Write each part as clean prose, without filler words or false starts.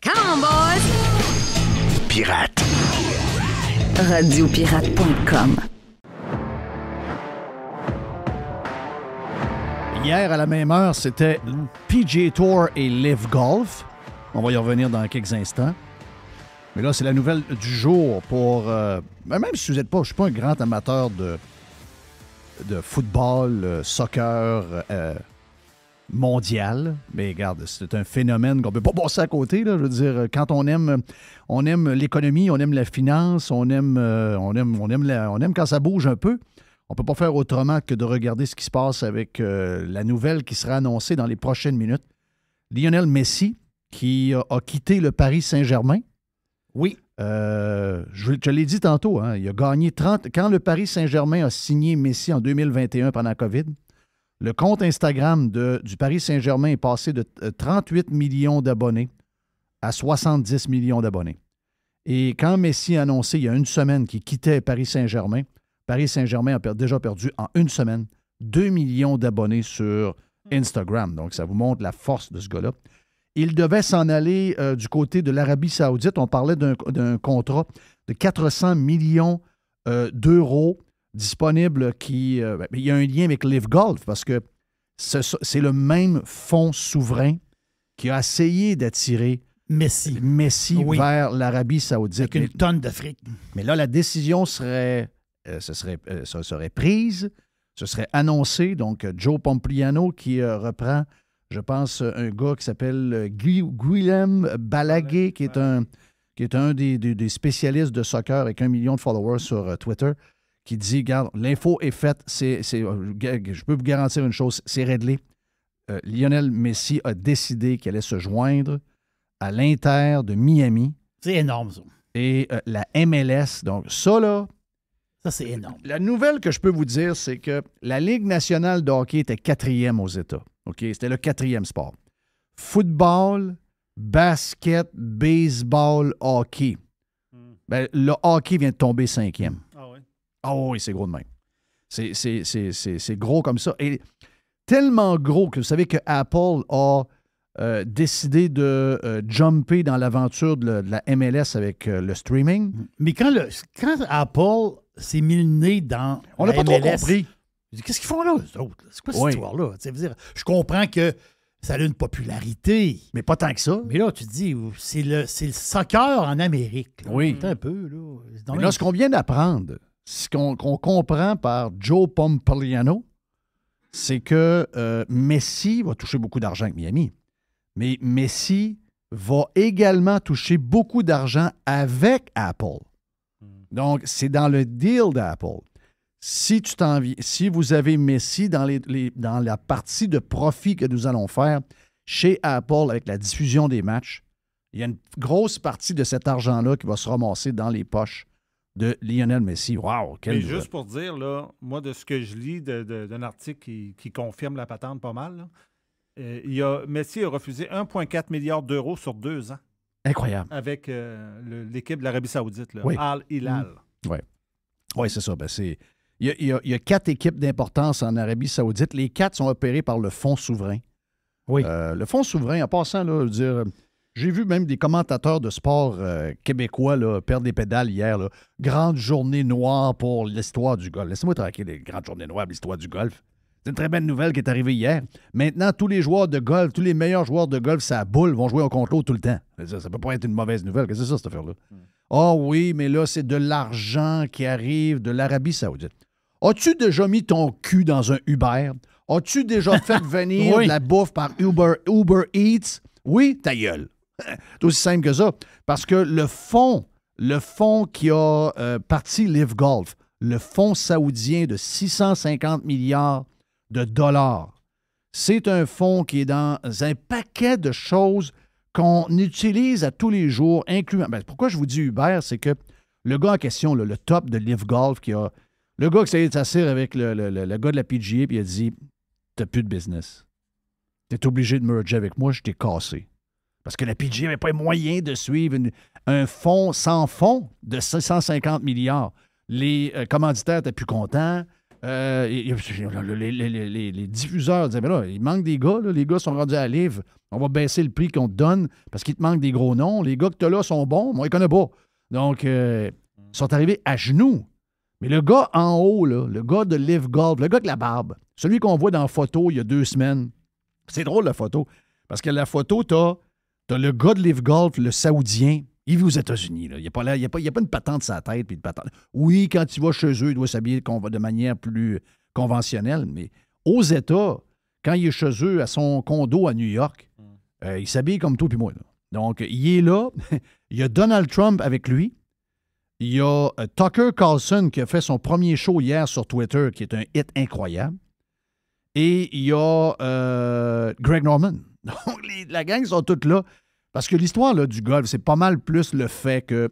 Come on, boys! Pirate. Radiopirate.com. Hier, à la même heure, c'était PGA Tour et LIV Golf. On va y revenir dans quelques instants. Mais là, c'est la nouvelle du jour pour... même si vous n'êtes pas... Je ne suis pas un grand amateur de football, soccer mondial. Mais regarde, c'est un phénomène qu'on ne peut pas passer à côté. Là. Je veux dire, quand on aime l'économie, on aime la finance, on aime quand ça bouge un peu. On ne peut pas faire autrement que de regarder ce qui se passe avec la nouvelle qui sera annoncée dans les prochaines minutes. Lionel Messi, qui a quitté le Paris Saint-Germain. Oui. Je l'ai dit tantôt, hein, il a gagné 30... Quand le Paris Saint-Germain a signé Messi en 2021 pendant la COVID, le compte Instagram du Paris Saint-Germain est passé de 38 millions d'abonnés à 70 millions d'abonnés. Et quand Messi a annoncé il y a une semaine qu'il quittait Paris Saint-Germain a déjà perdu en une semaine 2 millions d'abonnés sur Instagram. Donc, ça vous montre la force de ce gars-là. Il devait s'en aller du côté de l'Arabie Saoudite. On parlait d'un contrat de 400 millions d'euros disponible qui... il y a un lien avec LIV Golf parce que c'est le même fonds souverain qui a essayé d'attirer Messi vers l'Arabie Saoudite. Avec une tonne d'Afrique. Mais là, la décision serait prise, ce serait annoncé. Donc, Joe Pompliano qui reprend, je pense, un gars qui s'appelle Guillem Balaguer, qui est un des spécialistes de soccer avec 1 million de followers sur Twitter, qui dit, regarde, l'info est faite, je peux vous garantir une chose, c'est réglé. Lionel Messi a décidé qu'il allait se joindre à l'Inter de Miami. C'est énorme, ça. Et la MLS. Donc, ça, là... Ça, c'est énorme. La nouvelle que je peux vous dire, c'est que la Ligue nationale de hockey était 4e aux États. OK? C'était le 4e sport. Football, basket, baseball, hockey. Ben, le hockey vient de tomber 5e. Ah oui? Ah oui, c'est gros de même. C'est gros comme ça. Et tellement gros que vous savez que Apple a décidé de jumper dans l'aventure de la MLS avec le streaming. Mais quand Apple s'est mis le nez dans on la n'a pas MLS, trop compris. Je dis, qu'est-ce qu'ils font là, eux autres? C'est quoi cette histoire-là? Tu sais, veux dire, je comprends que ça a une popularité. Mais pas tant que ça. Mais là, tu te dis, c'est le soccer en Amérique. Là. Oui. Un peu, là. Mais là, ce qu'on vient d'apprendre, ce qu'on comprend par Joe Pompliano, c'est que Messi va toucher beaucoup d'argent avec Miami. Mais Messi va également toucher beaucoup d'argent avec Apple. Donc, c'est dans le deal d'Apple. Si vous avez Messi dans la partie de profit que nous allons faire chez Apple avec la diffusion des matchs, il y a une grosse partie de cet argent-là qui va se ramasser dans les poches de Lionel Messi. Wow! Mais juste pour dire, là, moi, de ce que je lis d'un article qui confirme la patente pas mal, là, Messi a refusé 1,4 milliard d'euros sur 2 ans. Incroyable. Avec l'équipe de l'Arabie Saoudite, là, oui. Al Hilal. Oui, c'est ça. Ben, il y a 4 équipes d'importance en Arabie Saoudite. Les 4 sont opérées par le fonds souverain. Oui. Le fonds souverain, en passant, là, je veux dire, j'ai vu même des commentateurs de sport québécois là, perdre des pédales hier. Là. Grande journée noire pour l'histoire du golf. Laissez-moi tranquille, les grandes journées noires pour l'histoire du golf. C'est une très belle nouvelle qui est arrivée hier. Maintenant, tous les joueurs de golf, tous les meilleurs joueurs de golf, ça boule, vont jouer au contre-l'eau tout le temps. Ça ne peut pas être une mauvaise nouvelle. Qu'est-ce que c'est ça, cette affaire-là? Ah oui, mais là, c'est de l'argent qui arrive de l'Arabie Saoudite. As-tu déjà mis ton cul dans un Uber? As-tu déjà fait venir de la bouffe par Uber Eats? Oui, ta gueule. C'est aussi simple que ça. Parce que le fonds qui a parti LIV Golf, le fonds saoudien de 650 milliards de dollars, c'est un fonds qui est dans un paquet de choses qu'on utilise à tous les jours, incluant... Ben, pourquoi je vous dis Uber, c'est que le gars en question, le top de LIV Golf, le gars qui s'est s'asseoir avec le gars de la PGA, puis il a dit « T'as plus de business. T'es obligé de merger avec moi, je t'ai cassé. » Parce que la PGA n'avait pas les moyens de suivre un fonds sans fond de 650 milliards. Les commanditaires étaient plus contents. Les diffuseurs disaient, mais là, il manque des gars. Là. Les gars sont rendus à livre. On va baisser le prix qu'on te donne parce qu'il te manque des gros noms. Les gars que tu as là sont bons, moi, on les connaît pas. Donc, ils sont arrivés à genoux. Mais le gars en haut, là, le gars de Live Golf, le gars avec la barbe, celui qu'on voit dans la photo il y a 2 semaines, c'est drôle la photo, parce que la photo, t'as le gars de Live Golf, le Saoudien, il vit aux États-Unis. Là. Il n'y a pas une patente sur sa tête. Puis une patente. Oui, quand il va chez eux, il doit s'habiller de manière plus conventionnelle, mais aux États, quand il est chez eux, à son condo à New York, il s'habille comme toi et moi. Là. Donc, il est là. Il y a Donald Trump avec lui. Il y a Tucker Carlson qui a fait son premier show hier sur Twitter, qui est un hit incroyable. Et il y a Greg Norman. Donc, la gang sont toutes là. Parce que l'histoire là, du golf, c'est pas mal plus le fait que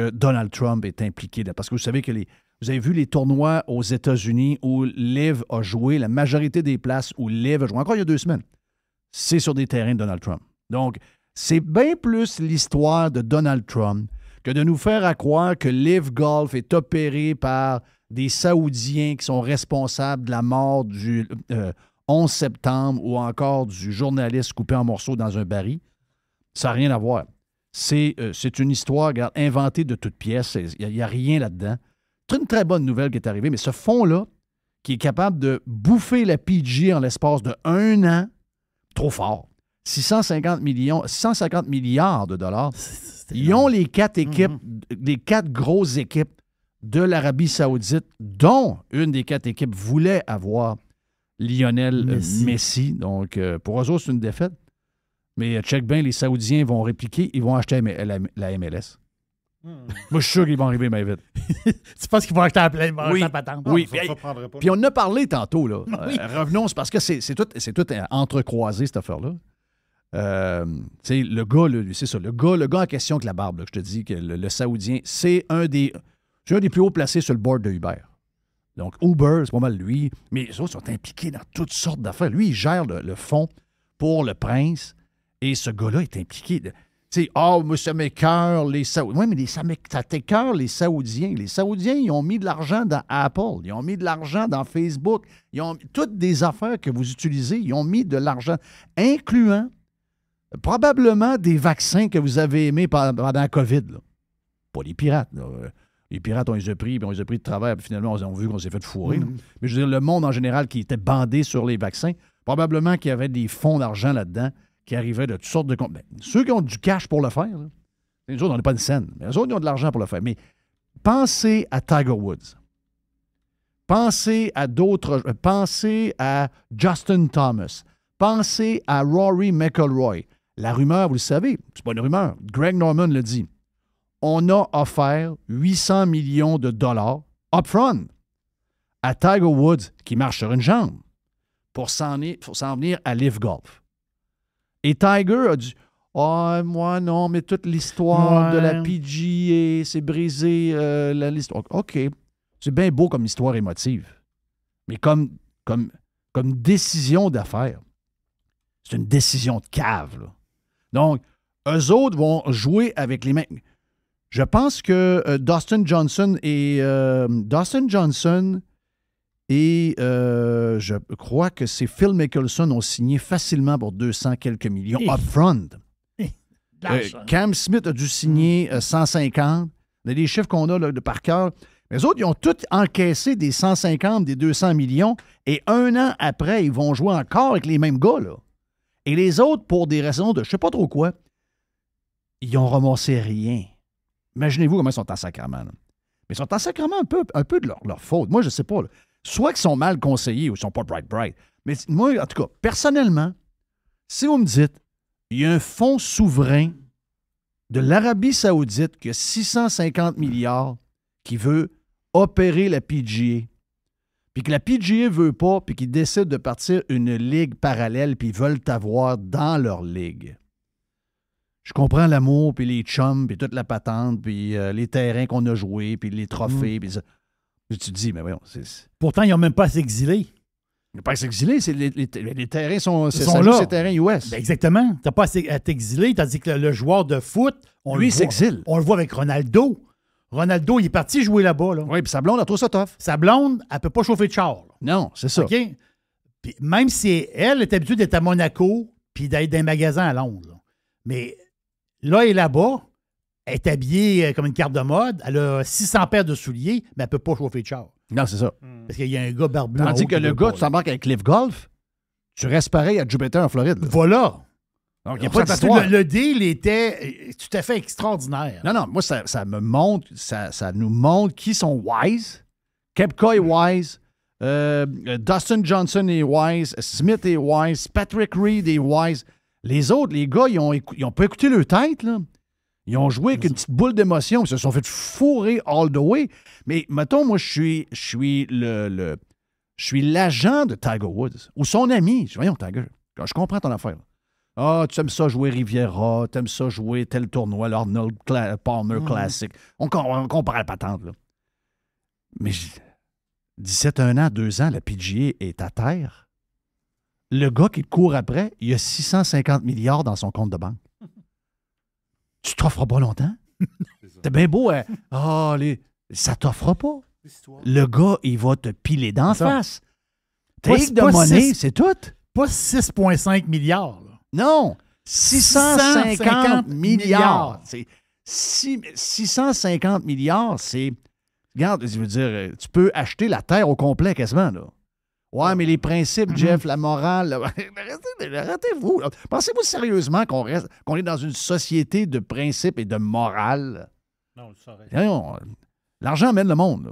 Donald Trump est impliqué. Là. Parce que vous savez que vous avez vu les tournois aux États-Unis où Liv a joué, la majorité des places où Liv a joué, encore il y a 2 semaines, c'est sur des terrains de Donald Trump. Donc, c'est bien plus l'histoire de Donald Trump que de nous faire à croire que Live Golf est opéré par des Saoudiens qui sont responsables de la mort du 11 septembre ou encore du journaliste coupé en morceaux dans un baril. Ça n'a rien à voir. C'est une histoire, regarde, inventée de toutes pièces. Il n'y a rien là-dedans. C'est une très bonne nouvelle qui est arrivée, mais ce fonds-là, qui est capable de bouffer la PG en l'espace de 1 an, trop fort. 650 milliards de dollars. Ils ont les 4 équipes, les 4 grosses équipes de l'Arabie Saoudite, dont une des 4 équipes voulait avoir Lionel Messi. Donc, pour eux autres, c'est une défaite. Mais check bien, les Saoudiens vont répliquer, ils vont acheter la MLS. Moi, je suis sûr qu'ils vont arriver bien vite. Tu penses qu'ils vont acheter la patente? Oui, Ça prendrait pas. puis on en a parlé tantôt. Là. Revenons, c'est parce que c'est tout entrecroisé, cette affaire-là. Le gars, là, c'est ça, le gars en question avec la barbe, là, je te dis que le Saoudien, c'est un des plus hauts placés sur le board de Uber. Donc, Uber, c'est pas mal lui, mais les autres sont impliqués dans toutes sortes d'affaires. Lui, il gère le fonds pour le prince, et ce gars-là est impliqué. Tu sais, moi, ça m'écoeure les Saoudiens. Oui, mais ça t'écoeure les Saoudiens. Les Saoudiens, ils ont mis de l'argent dans Apple, ils ont mis de l'argent dans Facebook, ils ont toutes des affaires que vous utilisez, ils ont mis de l'argent, incluant probablement des vaccins que vous avez aimés pendant la COVID. Là. Pas les pirates. Là. Les pirates, on les a pris, puis on les a pris de travers, puis finalement, on a vu qu'on s'est fait fourrer. Mais je veux dire, le monde en général qui était bandé sur les vaccins, probablement qu'il y avait des fonds d'argent là-dedans qui arrivaient de toutes sortes de... Ben, ceux qui ont du cash pour le faire, là, les autres, on n'a pas une scène, mais les autres, ils ont de l'argent pour le faire. Mais pensez à Tiger Woods. Pensez à d'autres... Pensez à Justin Thomas. Pensez à Rory McIlroy. La rumeur, vous le savez, c'est pas une rumeur. Greg Norman le dit. On a offert 800 millions de dollars upfront à Tiger Woods, qui marche sur une jambe, pour s'en venir à Live Golf. Et Tiger a dit moi, non, mais toute l'histoire de la PGA, c'est brisé l'histoire. OK. C'est bien beau comme histoire émotive. Mais comme décision d'affaires, c'est une décision de cave, là. Donc, eux autres vont jouer avec les mains. Je pense que Dustin Johnson et je crois que c'est Phil Mickelson ont signé facilement pour 200 quelques millions upfront. Cam Smith a dû signer 150. Il y a des chiffres qu'on a là, de par cœur. Mais les autres, ils ont tous encaissé des 150, des 200 millions. Et 1 an après, ils vont jouer encore avec les mêmes gars, là. Et les autres, pour des raisons de je ne sais pas trop quoi, ils ont ramassé rien. Imaginez-vous comment ils sont en sacrement. Là. Mais ils sont en sacrement un peu de leur faute. Moi, je ne sais pas. Là. Soit qu'ils sont mal conseillés ou ils ne sont pas bright. Mais moi, en tout cas, personnellement, si vous me dites, il y a un fonds souverain de l'Arabie Saoudite qui a 650 milliards qui veut opérer la PGA, puis que la PGA ne veut pas, puis qu'ils décident de partir une ligue parallèle, puis ils veulent t'avoir dans leur ligue. Je comprends l'amour, puis les chums, puis toute la patente, puis les terrains qu'on a joués, puis les trophées, puis ça. Tu te dis, mais voyons, Pourtant, ils n'ont même pas à s'exiler. Ils n'ont pas à s'exiler, les terrains sont là. C'est terrains US. Ben exactement. Tu n'as pas à t'exiler, tandis que le joueur de foot, lui, il s'exile. On le voit avec Ronaldo. Ronaldo, il est parti jouer là-bas. Là. Oui, puis sa blonde, elle trouve ça tough. Sa blonde, elle ne peut pas chauffer de char. Là. Non, c'est ça. OK? Puis même si elle est habituée d'être à Monaco puis d'être dans un magasin à Londres. Là. Mais là, elle est là-bas, elle est habillée comme une carte de mode, elle a 600 paires de souliers, mais elle ne peut pas chauffer de char. Non, c'est ça. Parce qu'il y a un gars barbu. Tandis que le gars, tu t'embarques avec Live Golf, tu restes pareil à Jupiter en Floride. Là. Voilà. Donc, il n'y a pas Parce d'histoire. que le deal était tout à fait extraordinaire. Non, moi, ça me montre, ça nous montre qui sont wise. Koepka est wise. Dustin Johnson est wise. Smith est wise. Patrick Reed est wise. Les autres, les gars, ils ont pas écouté leur tête, là. Ils ont joué avec une petite boule d'émotion. Ils se sont fait fourrer all the way. Mais, mettons, moi, je suis l'agent de Tiger Woods. Ou son ami. Voyons, Tiger, je comprends ton affaire. Ah, tu aimes ça jouer Riviera, tu aimes ça jouer tel tournoi, l'Arnold Palmer Classic. On comprend la patente, là. Mais 17, 1 an, 2 ans, la PGA est à terre. Le gars qui court après, il a 650 milliards dans son compte de banque. Tu t'offres pas longtemps? C'est bien beau, hein? Ça t'offre pas. Le gars, il va te piler d'en face. Take de monnaie, c'est tout. Pas 6,5 milliards. Là. Non, 650 milliards. 650 milliards, c'est... Regarde, je veux dire, tu peux acheter la terre au complet quasiment, là. Ouais, mais les principes, Jeff, la morale, arrêtez-vous. Pensez-vous sérieusement qu'on est dans une société de principes et de morale? Non, je saurais. L'argent mène le monde, là.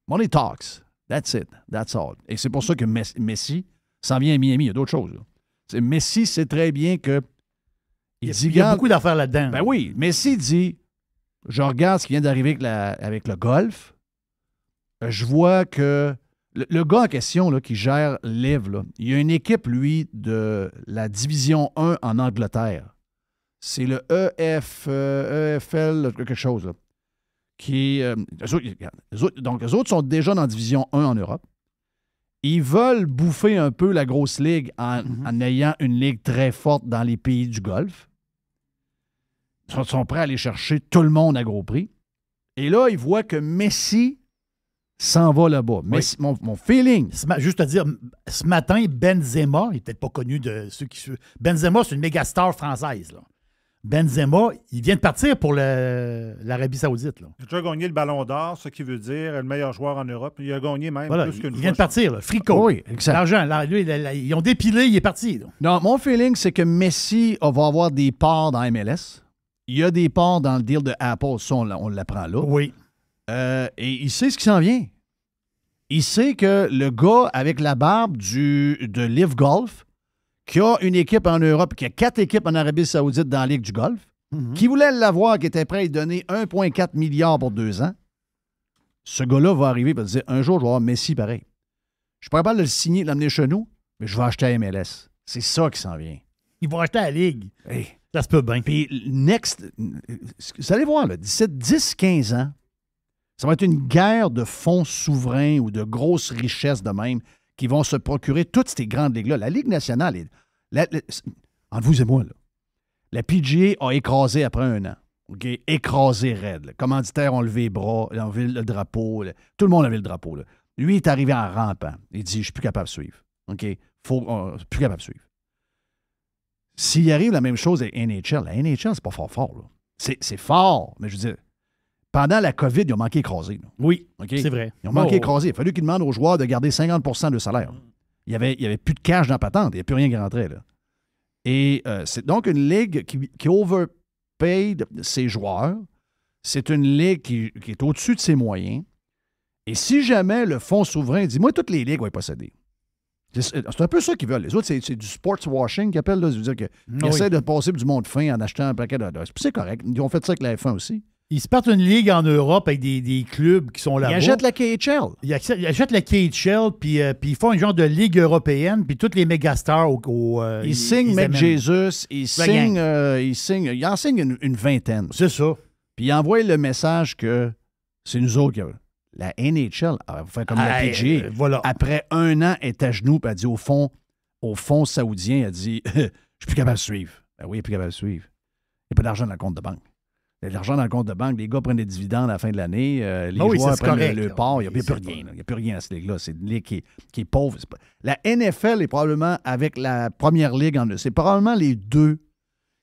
Money talks. That's it. That's all. Et c'est pour ça que Messi s'en vient à Miami. Il y a d'autres choses, là. Messi sait très bien que... Il y a beaucoup d'affaires là-dedans. Ben oui. Messi dit, je regarde ce qui vient d'arriver avec le golf. Je vois que le gars en question là, qui gère LIV, là, il y a une équipe, lui, de la Division 1 en Angleterre. C'est le EFL, quelque chose. Là, qui, donc, les autres sont déjà dans la Division 1 en Europe. Ils veulent bouffer un peu la grosse ligue en ayant une ligue très forte dans les pays du Golfe. Ils sont prêts à aller chercher tout le monde à gros prix. Et là, ils voient que Messi s'en va là-bas. Oui. Messi, mon feeling... Juste à dire, ce matin, Benzema, il n'est peut-être pas connu de ceux qui... Benzema, c'est une méga star française. Là. Benzema, il vient de partir pour l'Arabie Saoudite. Là. Il a déjà gagné le Ballon d'Or, ce qui veut dire le meilleur joueur en Europe. Il a gagné même plus qu'une fois. Il vient de partir, là. Frico. Oui, exact. L'argent, lui, ils ont dépilé, il est parti. Là. Non, mon feeling, c'est que Messi va avoir des parts dans MLS. Il y a des parts dans le deal de Apple, ça, on l'apprend là. Oui. Et il sait ce qui s'en vient. Il sait que le gars avec la barbe de Live Golf, qui a une équipe en Europe, qui a 4 équipes en Arabie Saoudite dans la Ligue du Golfe, qui voulait l'avoir, qui était prêt à lui donner 1,4 milliard pour 2 ans, ce gars-là va arriver et va dire, un jour, je vais avoir Messi pareil. Je suis pas capable de le signer, de l'amener chez nous, mais je vais acheter à MLS. C'est ça qui s'en vient. Ils vont acheter à la Ligue. Hey. Ça se peut bien. Puis, vous allez voir, là, d'ici 10-15 ans, ça va être une guerre de fonds souverains ou de grosses richesses de même qui vont se procurer toutes ces grandes ligues-là. La Ligue nationale, entre vous et moi, là, la PGA a écrasé après 1 an. Okay? Écrasé raide. Les commanditaires ont levé les bras, ont levé le drapeau. Tout le monde avait le drapeau. Là. Lui, il est arrivé en rampant. Il dit, je suis plus capable de suivre. OK? Plus capable de suivre. S'il arrive la même chose avec NHL, la NHL, c'est pas fort. Là. C'est fort, mais je veux dire, pendant la COVID, ils ont manqué écrasé. Là. Oui, okay? c'est vrai. Ils ont manqué écrasé. Il a fallu qu'ils demandent aux joueurs de garder 50 de salaire. Il n'y avait plus de cash dans la patente. Il n'y avait plus rien qui rentrait. Là. Et c'est donc une ligue qui overpaid ses joueurs. C'est une ligue qui est au-dessus de ses moyens. Et si jamais le fonds souverain dit, moi, toutes les ligues vont être possédées. C'est un peu ça qu'ils veulent. Les autres, c'est du sports washing qu'ils appellent. Là. Je veux dire qu'ils essaient de passer du monde fin en achetant un paquet de... C'est correct. Ils ont fait ça avec la F1 aussi. Ils se partent une ligue en Europe avec des clubs qui sont là-bas. Ils achètent la KHL. Ils achètent la KHL, puis ils font un genre de ligue européenne, puis toutes les mégastars ils signent Mec Jesus, ils en signent une vingtaine. C'est ça. Puis ils envoient le message que c'est nous autres qui... La NHL a fait comme la PGA. Voilà. Après 1 an, elle est à genoux, puis elle dit au fond saoudien, elle dit je suis plus capable de suivre. Ben oui, il n'est plus capable de suivre. Il n'y a pas d'argent dans le compte de banque. L'argent dans le compte de banque, les gars prennent des dividendes à la fin de l'année, les oui, joueurs c'est prennent correct, le là. port, il n'y a Oui, plus c'est rien. pas- Il n'y a plus rien à cette ligue-là. C'est une ligue qui est pauvre. La NFL est probablement, avec la première ligue, c'est probablement les deux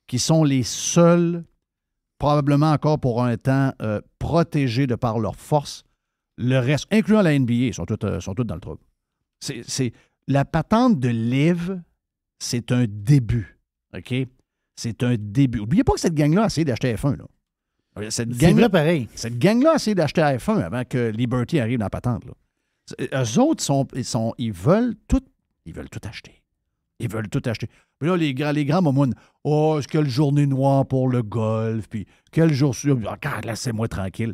qui sont les seuls, probablement encore pour un temps, protégés de par leur force. Le reste, incluant la NBA, sont tous dans le trouble. La patente de Liv, c'est un début. OK? C'est un début. N'oubliez pas que cette gang-là a essayé d'acheter F1. Là. Cette C'est vrai pareil. Cette gang-là a essayé d'acheter F1 avant que Liberty arrive dans la patente. Là. Eux autres, ils veulent tout acheter. Ils veulent tout acheter. Puis là, les grands momounes, oh, quelle journée noire pour le golf, puis quel jour sûr. Regarde, laissez-moi tranquille.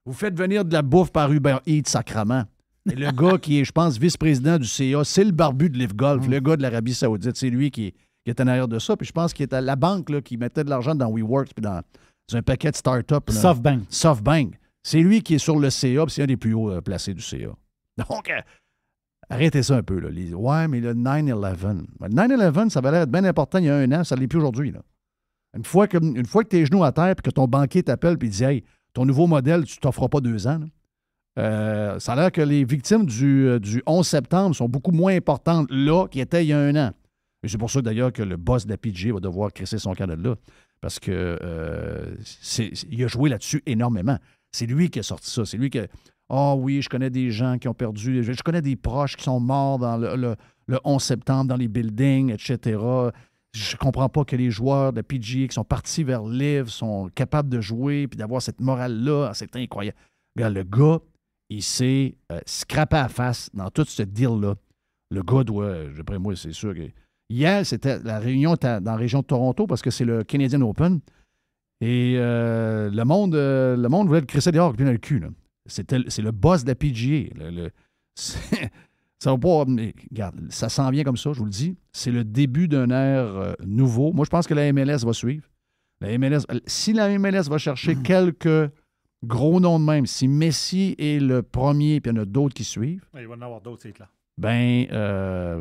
Vous faites venir de la bouffe par Uber Eats, sacrament. Et le gars qui est, je pense, vice-président du CA, c'est le barbu de Live Golf, le gars de l'Arabie Saoudite. C'est lui qui est en arrière de ça. Puis je pense qu'il était à la banque là, qui mettait de l'argent dans WeWorks puis dans un paquet de start-up. SoftBank. SoftBank. C'est lui qui est sur le CA, puis c'est un des plus hauts placés du CA. Donc, arrêtez ça un peu. Là. Ouais, mais le 9-11. Le 9-11, ça va l'air bien important il y a un an, ça ne l'est plus aujourd'hui. Là. Une fois que tu es genoux à terre et que ton banquier t'appelle et dit « Hey, ton nouveau modèle, tu ne t'offres pas 2 ans. » ça a l'air que les victimes du 11 septembre sont beaucoup moins importantes là qu'il était il y a un an. Et c'est pour ça d'ailleurs que le boss de la PGA va devoir crisser son camp de là. Parce que il a joué là-dessus énormément. C'est lui qui a sorti ça. C'est lui qui a... Ah oui, je connais des gens qui ont perdu... Je connais des proches qui sont morts dans le 11 septembre, dans les buildings, etc. Je comprends pas que les joueurs de la PGA qui sont partis vers Liv sont capables de jouer puis d'avoir cette morale-là. C'est incroyable. Regarde, le gars, il s'est scrappé à la face dans tout ce deal-là. Le gars doit... D'après moi, c'est sûr que... Hier, c'était la réunion dans la région de Toronto parce que c'est le Canadian Open. Et le monde voulait le crisser dehors puis dans le cul. Là. C'est le boss de la PGA. Ça va pas. Mais, regarde, ça s'en vient comme ça, je vous le dis. C'est le début d'un ère nouveau. Moi, je pense que la MLS va suivre. Si la MLS va chercher quelques gros noms de même, si Messi est le premier, puis il y en a d'autres qui suivent. Il va y en avoir d'autres, c'est clair. Ben,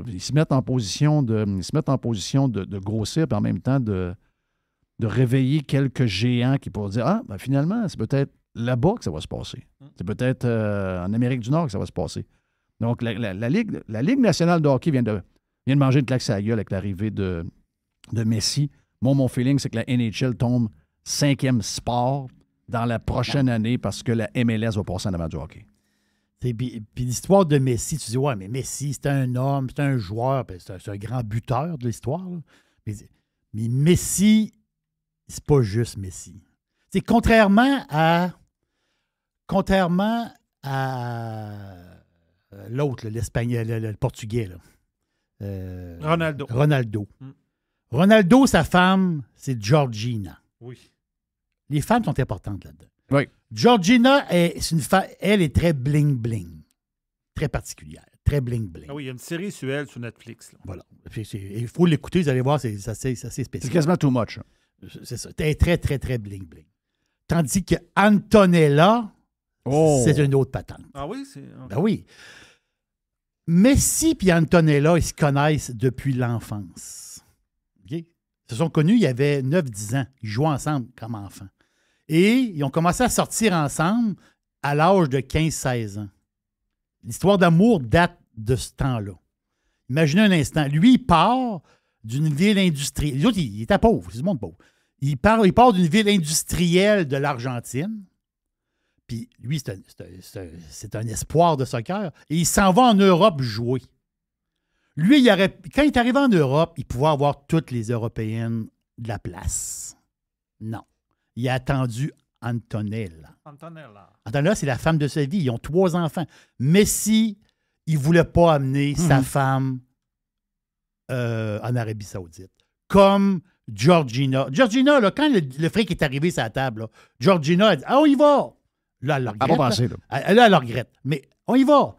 ils se mettent en position de grossir, puis en même temps de réveiller quelques géants qui pourraient dire ben, finalement, c'est peut-être là-bas que ça va se passer. C'est peut-être en Amérique du Nord que ça va se passer. Donc, la Ligue nationale de hockey vient de manger une claque sur la gueule avec l'arrivée de Messi. Moi, mon feeling, c'est que la NHL tombe 5e sport dans la prochaine année parce que la MLS va passer en avant du hockey. Puis l'histoire de Messi, tu dis, ouais, mais Messi, c'est un homme, c'est un joueur, c'est un grand buteur de l'histoire. Mais Messi, c'est pas juste Messi. C'est contrairement à l'autre, l'Espagnol, le Portugais. Là. Ronaldo. Ronaldo, sa femme, c'est Georgina. Oui. Les femmes sont importantes là-dedans. Oui. Georgina, c'est une femme, elle est très bling-bling. Très particulière. Très bling-bling. Ah oui, il y a une série sur elle sur Netflix. Là. Voilà. Il faut l'écouter, vous allez voir, c'est assez spécial. C'est quasiment too much. C'est ça. Elle est très, très, très bling-bling. Tandis que Antonella, c'est une autre patente. Ah oui? Ben oui. Messi et Antonella, ils se connaissent depuis l'enfance. Okay? Ils se sont connus, il y avait 9-10 ans. Ils jouaient ensemble comme enfants. Et ils ont commencé à sortir ensemble à l'âge de 15-16 ans. L'histoire d'amour date de ce temps-là. Imaginez un instant. Lui, il part d'une ville industrielle. Les autres, il était pauvre. C'est du monde pauvre. Il part d'une ville industrielle de l'Argentine. Puis lui, c'est un espoir de soccer. Et il s'en va en Europe jouer. Lui, quand il est arrivé en Europe, il pouvait avoir toutes les Européennes de la place. Non. Il a attendu Antonella. Antonella, c'est la femme de sa vie. Ils ont 3 enfants. Messi, il ne voulait pas amener sa femme en Arabie Saoudite. Comme Georgina. Georgina, là, quand le fric est arrivé sur la table, là, Georgina a dit « Ah, on y va! » Là, elle le regrette. Elle a pas pensé, là. Elle le regrette. Mais on y va.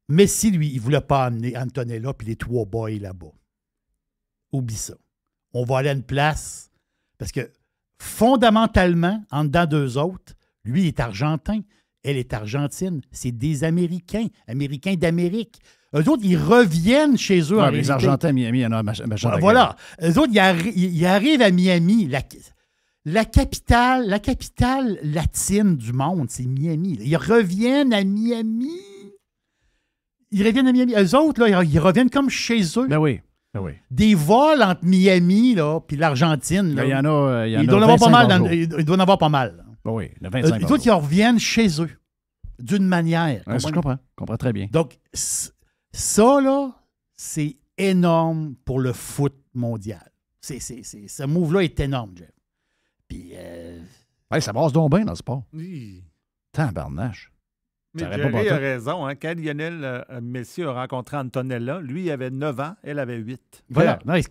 Messi, lui, il ne voulait pas amener Antonella puis les 3 boys là-bas. Oublie ça. On va aller à une place parce que fondamentalement, en dedans d'eux autres, lui est argentin, elle est argentine. C'est des Américains d'Amérique. Eux autres, ils reviennent chez eux. Ouais, les Argentins à Miami, il y en a un machin. Voilà. Eux autres, ils arrivent à Miami. la capitale latine du monde, c'est Miami. Ils reviennent à Miami. Eux autres, là, ils reviennent comme chez eux. Ben oui. Des vols entre Miami là, puis l'Argentine. Là, il y en a. Il doit en avoir pas mal. Il doit en avoir pas mal. Ben oui, il y en a 25 Les autres, ils reviennent chez eux. D'une manière. Ouais, je comprends. Je comprends très bien. Donc, ça, là, c'est énorme pour le foot mondial. Ce move-là est énorme, Jeff. Puis. Ça brasse donc bien dans le sport. Oui. Tabarnache. Mais Jerry a raison. Hein? Quand Lionel Messi a rencontré Antonella, lui, il avait 9 ans, elle avait 8. Voilà. Non, ils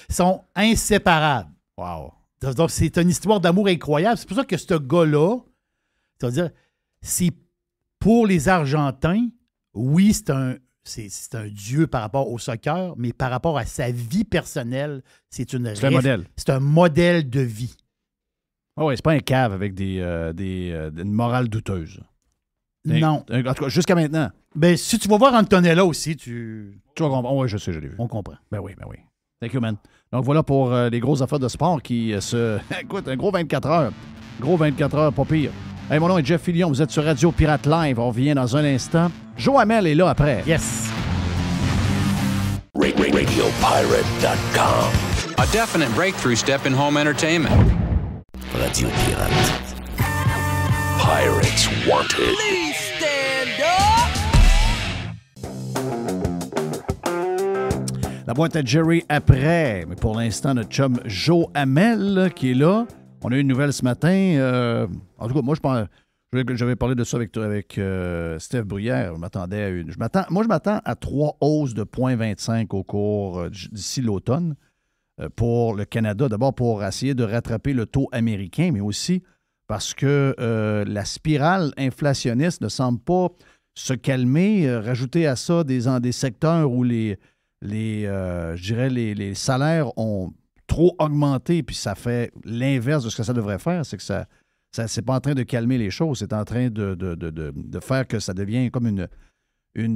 sont inséparables. Wow. Donc, c'est une histoire d'amour incroyable. C'est pour ça que ce gars-là, c'est-à-dire, c'est pour les Argentins, oui, c'est un dieu par rapport au soccer, mais par rapport à sa vie personnelle, c'est un modèle. C'est un modèle de vie. Oui, c'est pas un cave avec une morale douteuse. Non. En tout cas, jusqu'à maintenant. Ben, si tu vas voir Antonella aussi, Tu vas comprendre. Oui, je sais, je l'ai vu. On comprend. Ben oui. Thank you, man. Donc voilà pour les grosses affaires de sport qui Écoute, un gros 24 heures. Gros 24 heures, pas pire. Hey, mon nom est Jeff Fillion. Vous êtes sur Radio Pirate Live. On revient dans un instant. Joe Hamel est là après. Yes. RadioPirate.com. A definite breakthrough step in home entertainment. Radio Pirate. Pirates Wanted. Please stand up! La boîte à Jerry après. Mais pour l'instant, notre chum Joe Hamel qui est là. On a eu une nouvelle ce matin. En tout cas, moi, j'avais parlé de ça avec Steph Bruyère. Je m'attendais à une. Je m'attends à 3 hausses de 0,25 au cours d'ici l'automne pour le Canada. D'abord pour essayer de rattraper le taux américain, mais aussi parce que la spirale inflationniste ne semble pas se calmer. Rajouter à ça des secteurs où les salaires ont trop augmenté, puis ça fait l'inverse de ce que ça devrait faire, c'est que ça c'est pas en train de calmer les choses, c'est en train de faire que ça devient comme il y a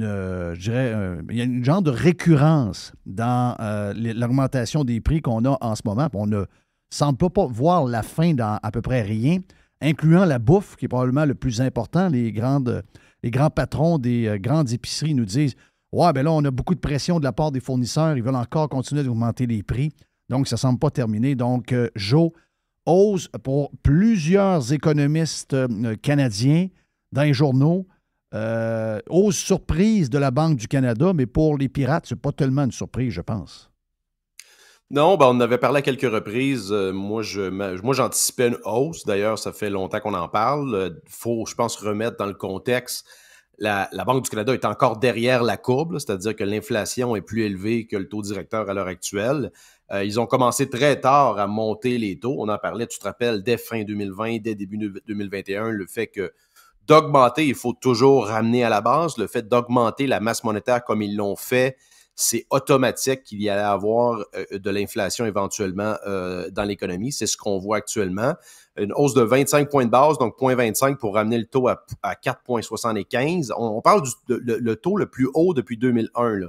une genre de récurrence dans l'augmentation des prix qu'on a en ce moment. On ne semble pas voir la fin dans à peu près rien, incluant la bouffe, qui est probablement le plus important. Les grands patrons des grandes épiceries nous disent « Ouais, ben là, on a beaucoup de pression de la part des fournisseurs, ils veulent encore continuer d'augmenter les prix. » Donc, ça ne semble pas terminé. Donc, Joe ose pour plusieurs économistes canadiens dans les journaux, ose surprise de la Banque du Canada, mais pour les pirates, ce n'est pas tellement une surprise, je pense. Non, on en avait parlé à quelques reprises. Moi, j'anticipais une hausse. D'ailleurs, ça fait longtemps qu'on en parle. Il faut, je pense, remettre dans le contexte. La Banque du Canada est encore derrière la courbe, c'est-à-dire que l'inflation est plus élevée que le taux directeur à l'heure actuelle. Ils ont commencé très tard à monter les taux. On en parlait, tu te rappelles, dès fin 2020, dès début 2021, le fait que d'augmenter, il faut toujours ramener à la base. Le fait d'augmenter la masse monétaire comme ils l'ont fait, c'est automatique qu'il y allait avoir de l'inflation éventuellement dans l'économie. C'est ce qu'on voit actuellement. Une hausse de 25 points de base, donc 0,25 pour ramener le taux à 4,75. On parle le taux le plus haut depuis 2001, là.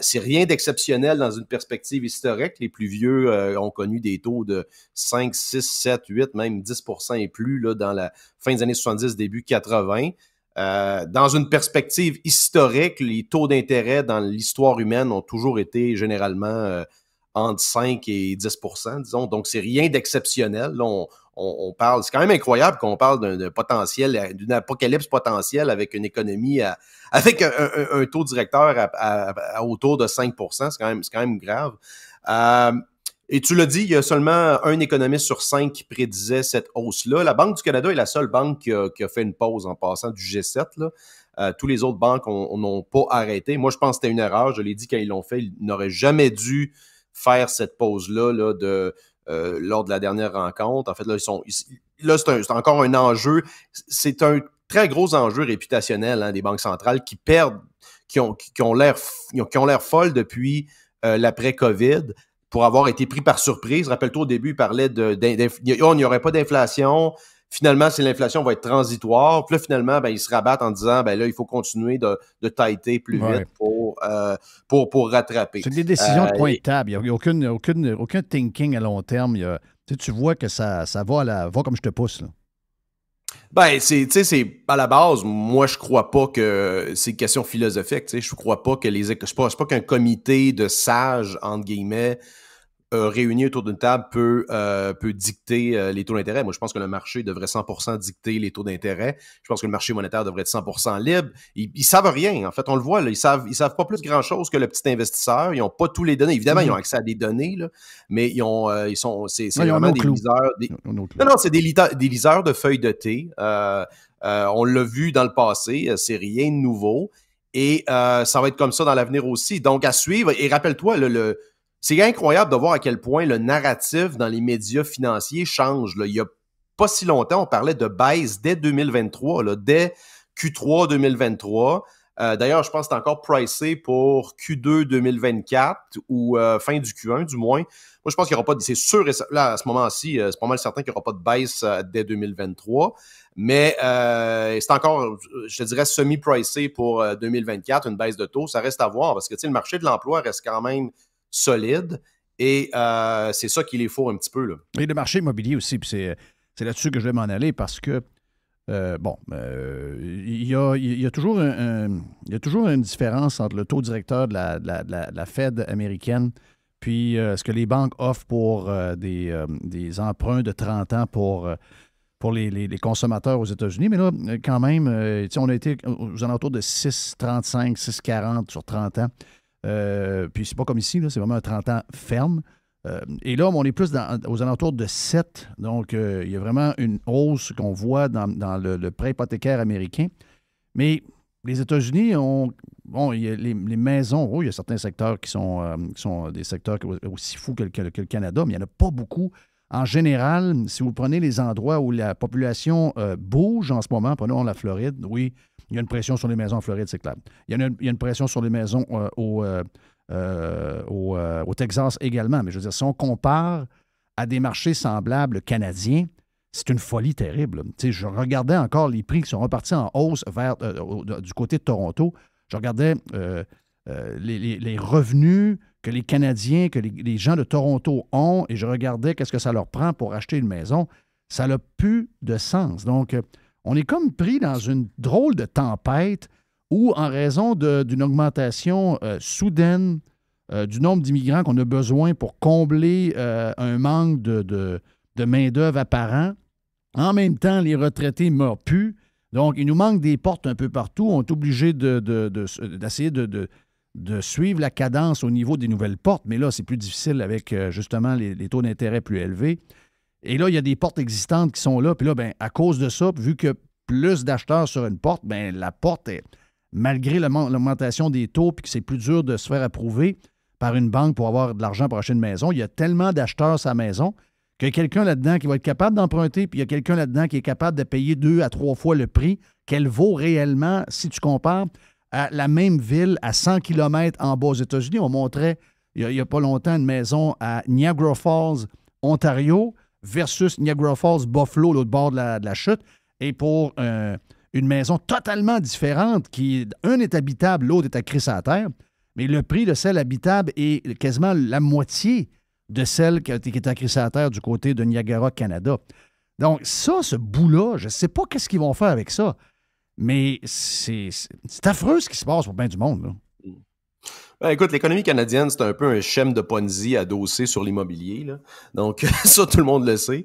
C'est rien d'exceptionnel dans une perspective historique. Les plus vieux ont connu des taux de 5, 6, 7, 8, même 10% et plus là, dans la fin des années 70, début 80. Dans une perspective historique, les taux d'intérêt dans l'histoire humaine ont toujours été généralement entre 5 et 10%, disons. Donc, c'est rien d'exceptionnel. Là, on parle, c'est quand même incroyable qu'on parle d'un potentiel, d'une apocalypse potentielle avec une économie avec un taux directeur à autour de 5%. C'est quand même grave. Et tu l'as dit, il y a seulement un économiste sur 5 qui prédisait cette hausse-là. La Banque du Canada est la seule banque qui a fait une pause en passant du G7, là. Tous les autres banques n'ont pas arrêté. Moi, je pense que c'était une erreur. Je l'ai dit quand ils l'ont fait. Ils n'auraient jamais dû faire cette pause-là lors de la dernière rencontre. En fait, là, c'est encore un enjeu. C'est un très gros enjeu réputationnel des banques centrales qui perdent, qui ont l'air folles depuis l'après-COVID pour avoir été pris par surprise. Rappelle-toi, au début, il parlait il n'y aurait pas d'inflation. Finalement, l'inflation va être transitoire. Puis là, finalement, ils se rabattent en disant, là, il faut continuer de tighter plus vite pour rattraper. C'est des décisions de coin de table. Il n'y a aucun thinking à long terme. Tu vois que ça va comme je te pousse. Là. Ben, c'est à la base, moi, je crois pas que c'est une question philosophique. Je crois pas que je pense pas qu'un comité de sages, entre guillemets, réunis autour d'une table peut dicter les taux d'intérêt. Moi, je pense que le marché devrait 100% dicter les taux d'intérêt. Je pense que le marché monétaire devrait être 100% libre. Ils savent rien. En fait, on le voit, là, ils savent pas plus grand-chose que le petit investisseur. Ils n'ont pas tous les données. Évidemment, ils ont accès à des données, là, mais c'est vraiment des liseurs. Non, c'est des liseurs de feuilles de thé. On l'a vu dans le passé. C'est rien de nouveau. Et ça va être comme ça dans l'avenir aussi. Donc, à suivre. Et rappelle-toi, c'est incroyable de voir à quel point le narratif dans les médias financiers change. Là. Il n'y a pas si longtemps, on parlait de baisse dès 2023, là, dès Q3 2023. D'ailleurs, je pense que c'est encore pricé pour Q2 2024 ou fin du Q1 du moins. Moi, je pense qu'il n'y aura pas c'est sûr, là, à ce moment-ci, c'est pas mal certain qu'il n'y aura pas de baisse dès 2023. Mais c'est encore, je te dirais, semi-pricé pour 2024, une baisse de taux. Ça reste à voir parce que le marché de l'emploi reste quand même solide et c'est ça qui les faut un petit peu. Là. Et le marché immobilier aussi, puis c'est là-dessus que je vais m'en aller parce que, il y a toujours une différence entre le taux directeur de la Fed américaine puis ce que les banques offrent pour des emprunts de 30 ans pour les consommateurs aux États-Unis. Mais là, quand même, on a été aux alentours de 6,35, 6,40 sur 30 ans. Puis c'est pas comme ici, là, c'est vraiment un 30 ans ferme. Et là, on est plus aux alentours de 7. Donc, il y a vraiment une hausse qu'on voit dans le prêt hypothécaire américain. Mais les États-Unis il y a les maisons, il y a certains secteurs qui sont des secteurs aussi fous que le Canada, mais il n'y en a pas beaucoup. En général, si vous prenez les endroits où la population bouge en ce moment, prenons la Floride, oui, il y a une pression sur les maisons en Floride, c'est clair. Il y a une pression sur les maisons au Texas également. Mais je veux dire, si on compare à des marchés semblables canadiens, c'est une folie terrible. Je regardais encore les prix qui sont repartis en hausse du côté de Toronto. Je regardais les revenus que les Canadiens, que les gens de Toronto ont, et je regardais qu'est-ce que ça leur prend pour acheter une maison. Ça n'a plus de sens. Donc, on est comme pris dans une drôle de tempête où, en raison d'une augmentation soudaine du nombre d'immigrants qu'on a besoin pour combler un manque de main-d'œuvre apparent, en même temps, les retraités ne meurent plus. Donc, il nous manque des portes un peu partout. On est obligé d'essayer de suivre la cadence au niveau des nouvelles portes. Mais là, c'est plus difficile avec, justement, les taux d'intérêt plus élevés. Et là, il y a des portes existantes qui sont là. Puis là, à cause de ça, vu que plus d'acheteurs sur une porte, la porte, malgré l'augmentation des taux puis que c'est plus dur de se faire approuver par une banque pour avoir de l'argent pour acheter une maison, il y a tellement d'acheteurs sur la maison qu'il y a quelqu'un là-dedans qui va être capable d'emprunter, puis il y a quelqu'un là-dedans qui est capable de payer 2 à 3 fois le prix qu'elle vaut réellement si tu compares à la même ville à 100 km en bas aux États-Unis. On montrait il n'y a pas longtemps une maison à Niagara Falls, Ontario, versus Niagara Falls, Buffalo, l'autre bord de la chute. Et pour une maison totalement différente, un est habitable, l'autre est à crisser à terre, mais le prix de celle habitable est quasiment la moitié de celle qui est à crisser à terre du côté de Niagara, Canada. Donc ça, ce bout-là, je ne sais pas qu'est-ce qu'ils vont faire avec ça, mais c'est affreux ce qui se passe pour bien du monde, là. Écoute, l'économie canadienne, c'est un peu un schème de Ponzi adossé sur l'immobilier. Là. Donc, ça, tout le monde le sait.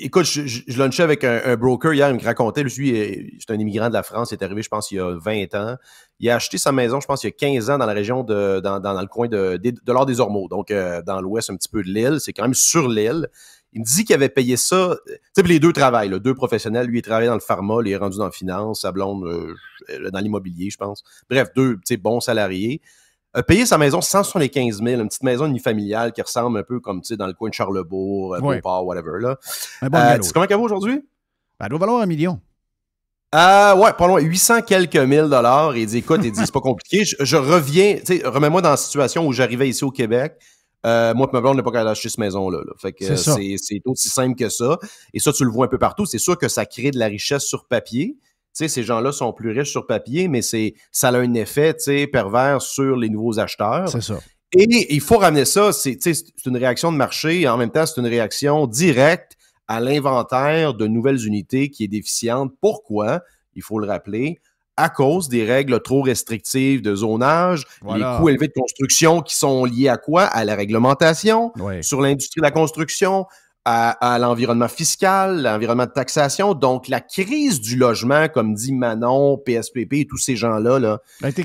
Écoute, je lunchais avec un broker hier, il me racontait, lui, c'est un immigrant de la France, il est arrivé, je pense, il y a 20 ans. Il a acheté sa maison, je pense, il y a 15 ans dans la région dans le coin de l'Or des Ormeaux, donc dans l'ouest un petit peu de l'île. C'est quand même sur l'île. Il me dit qu'il avait payé ça. Tu sais, les deux travaillent, là, deux professionnels. Lui, il travaillait dans le pharma, lui, il est rendu dans la finance, sa blonde dans l'immobilier, je pense. Bref, deux bons salariés. Payé sa maison 175 000, une petite maison unifamiliale qui ressemble un peu comme dans le coin de Charlebourg, Beauport, whatever. Là. Un bon galop. Tu sais comment elle vaut aujourd'hui? Elle doit valoir 1 million. Ouais, pas loin, 800 quelques mille dollars. Il dit, écoute, c'est pas compliqué. Je reviens, tu sais, remets-moi dans la situation où j'arrivais ici au Québec. Moi et ma blonde, on n'est pas capable d'acheter cette maison-là. Là. Fait que c'est aussi simple que ça. Et ça, tu le vois un peu partout. C'est sûr que ça crée de la richesse sur papier. Tu sais, ces gens-là sont plus riches sur papier, mais ça a un effet, tu sais, pervers sur les nouveaux acheteurs. C'est ça. Et il faut ramener ça, c'est une réaction de marché et en même temps, c'est une réaction directe à l'inventaire de nouvelles unités qui est déficiente. Pourquoi? Il faut le rappeler. À cause des règles trop restrictives de zonage, les coûts élevés de construction qui sont liés à quoi? À la réglementation, sur l'industrie de la construction, à l'environnement fiscal, l'environnement de taxation. Donc, la crise du logement, comme dit Manon, PSPP et tous ces gens-là, c'est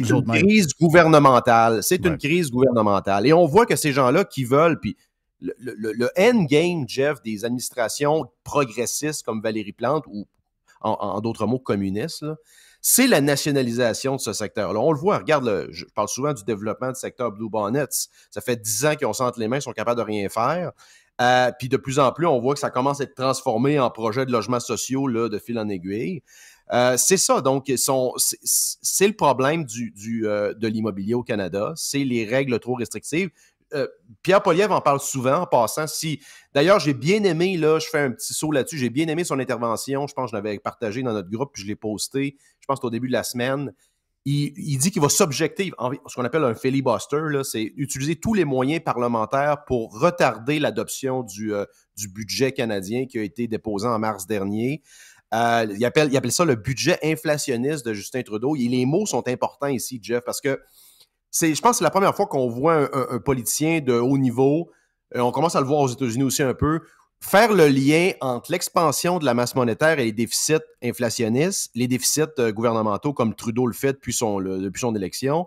une crise gouvernementale. C'est une crise gouvernementale. Et on voit que ces gens-là qui veulent, puis le endgame, Jeff, des administrations progressistes comme Valérie Plante, ou en d'autres mots, communistes, là, c'est la nationalisation de ce secteur-là. On le voit, regarde, je parle souvent du développement du secteur Blue Bonnets. Ça fait 10 ans qu'ils ont ça entre les mains, ils sont capables de rien faire. Puis de plus en plus, on voit que ça commence à être transformé en projets de logements sociaux là, de fil en aiguille. C'est ça, donc, c'est le problème de l'immobilier au Canada. C'est les règles trop restrictives. Pierre Poilievre en parle souvent en passant. D'ailleurs, j'ai bien aimé, là, je fais un petit saut là-dessus, j'ai bien aimé son intervention. Je pense que je l'avais partagé dans notre groupe, puis je l'ai posté, je pense que au début de la semaine. Il dit qu'il va s'objecter, ce qu'on appelle un filibuster, là, c'est utiliser tous les moyens parlementaires pour retarder l'adoption du budget canadien qui a été déposé en mars dernier. Il appelle ça le budget inflationniste de Justin Trudeau. Et les mots sont importants ici, Jeff, parce que je pense que c'est la première fois qu'on voit un politicien de haut niveau, on commence à le voir aux États-Unis aussi un peu, faire le lien entre l'expansion de la masse monétaire et les déficits inflationnistes, les déficits gouvernementaux comme Trudeau le fait depuis son élection,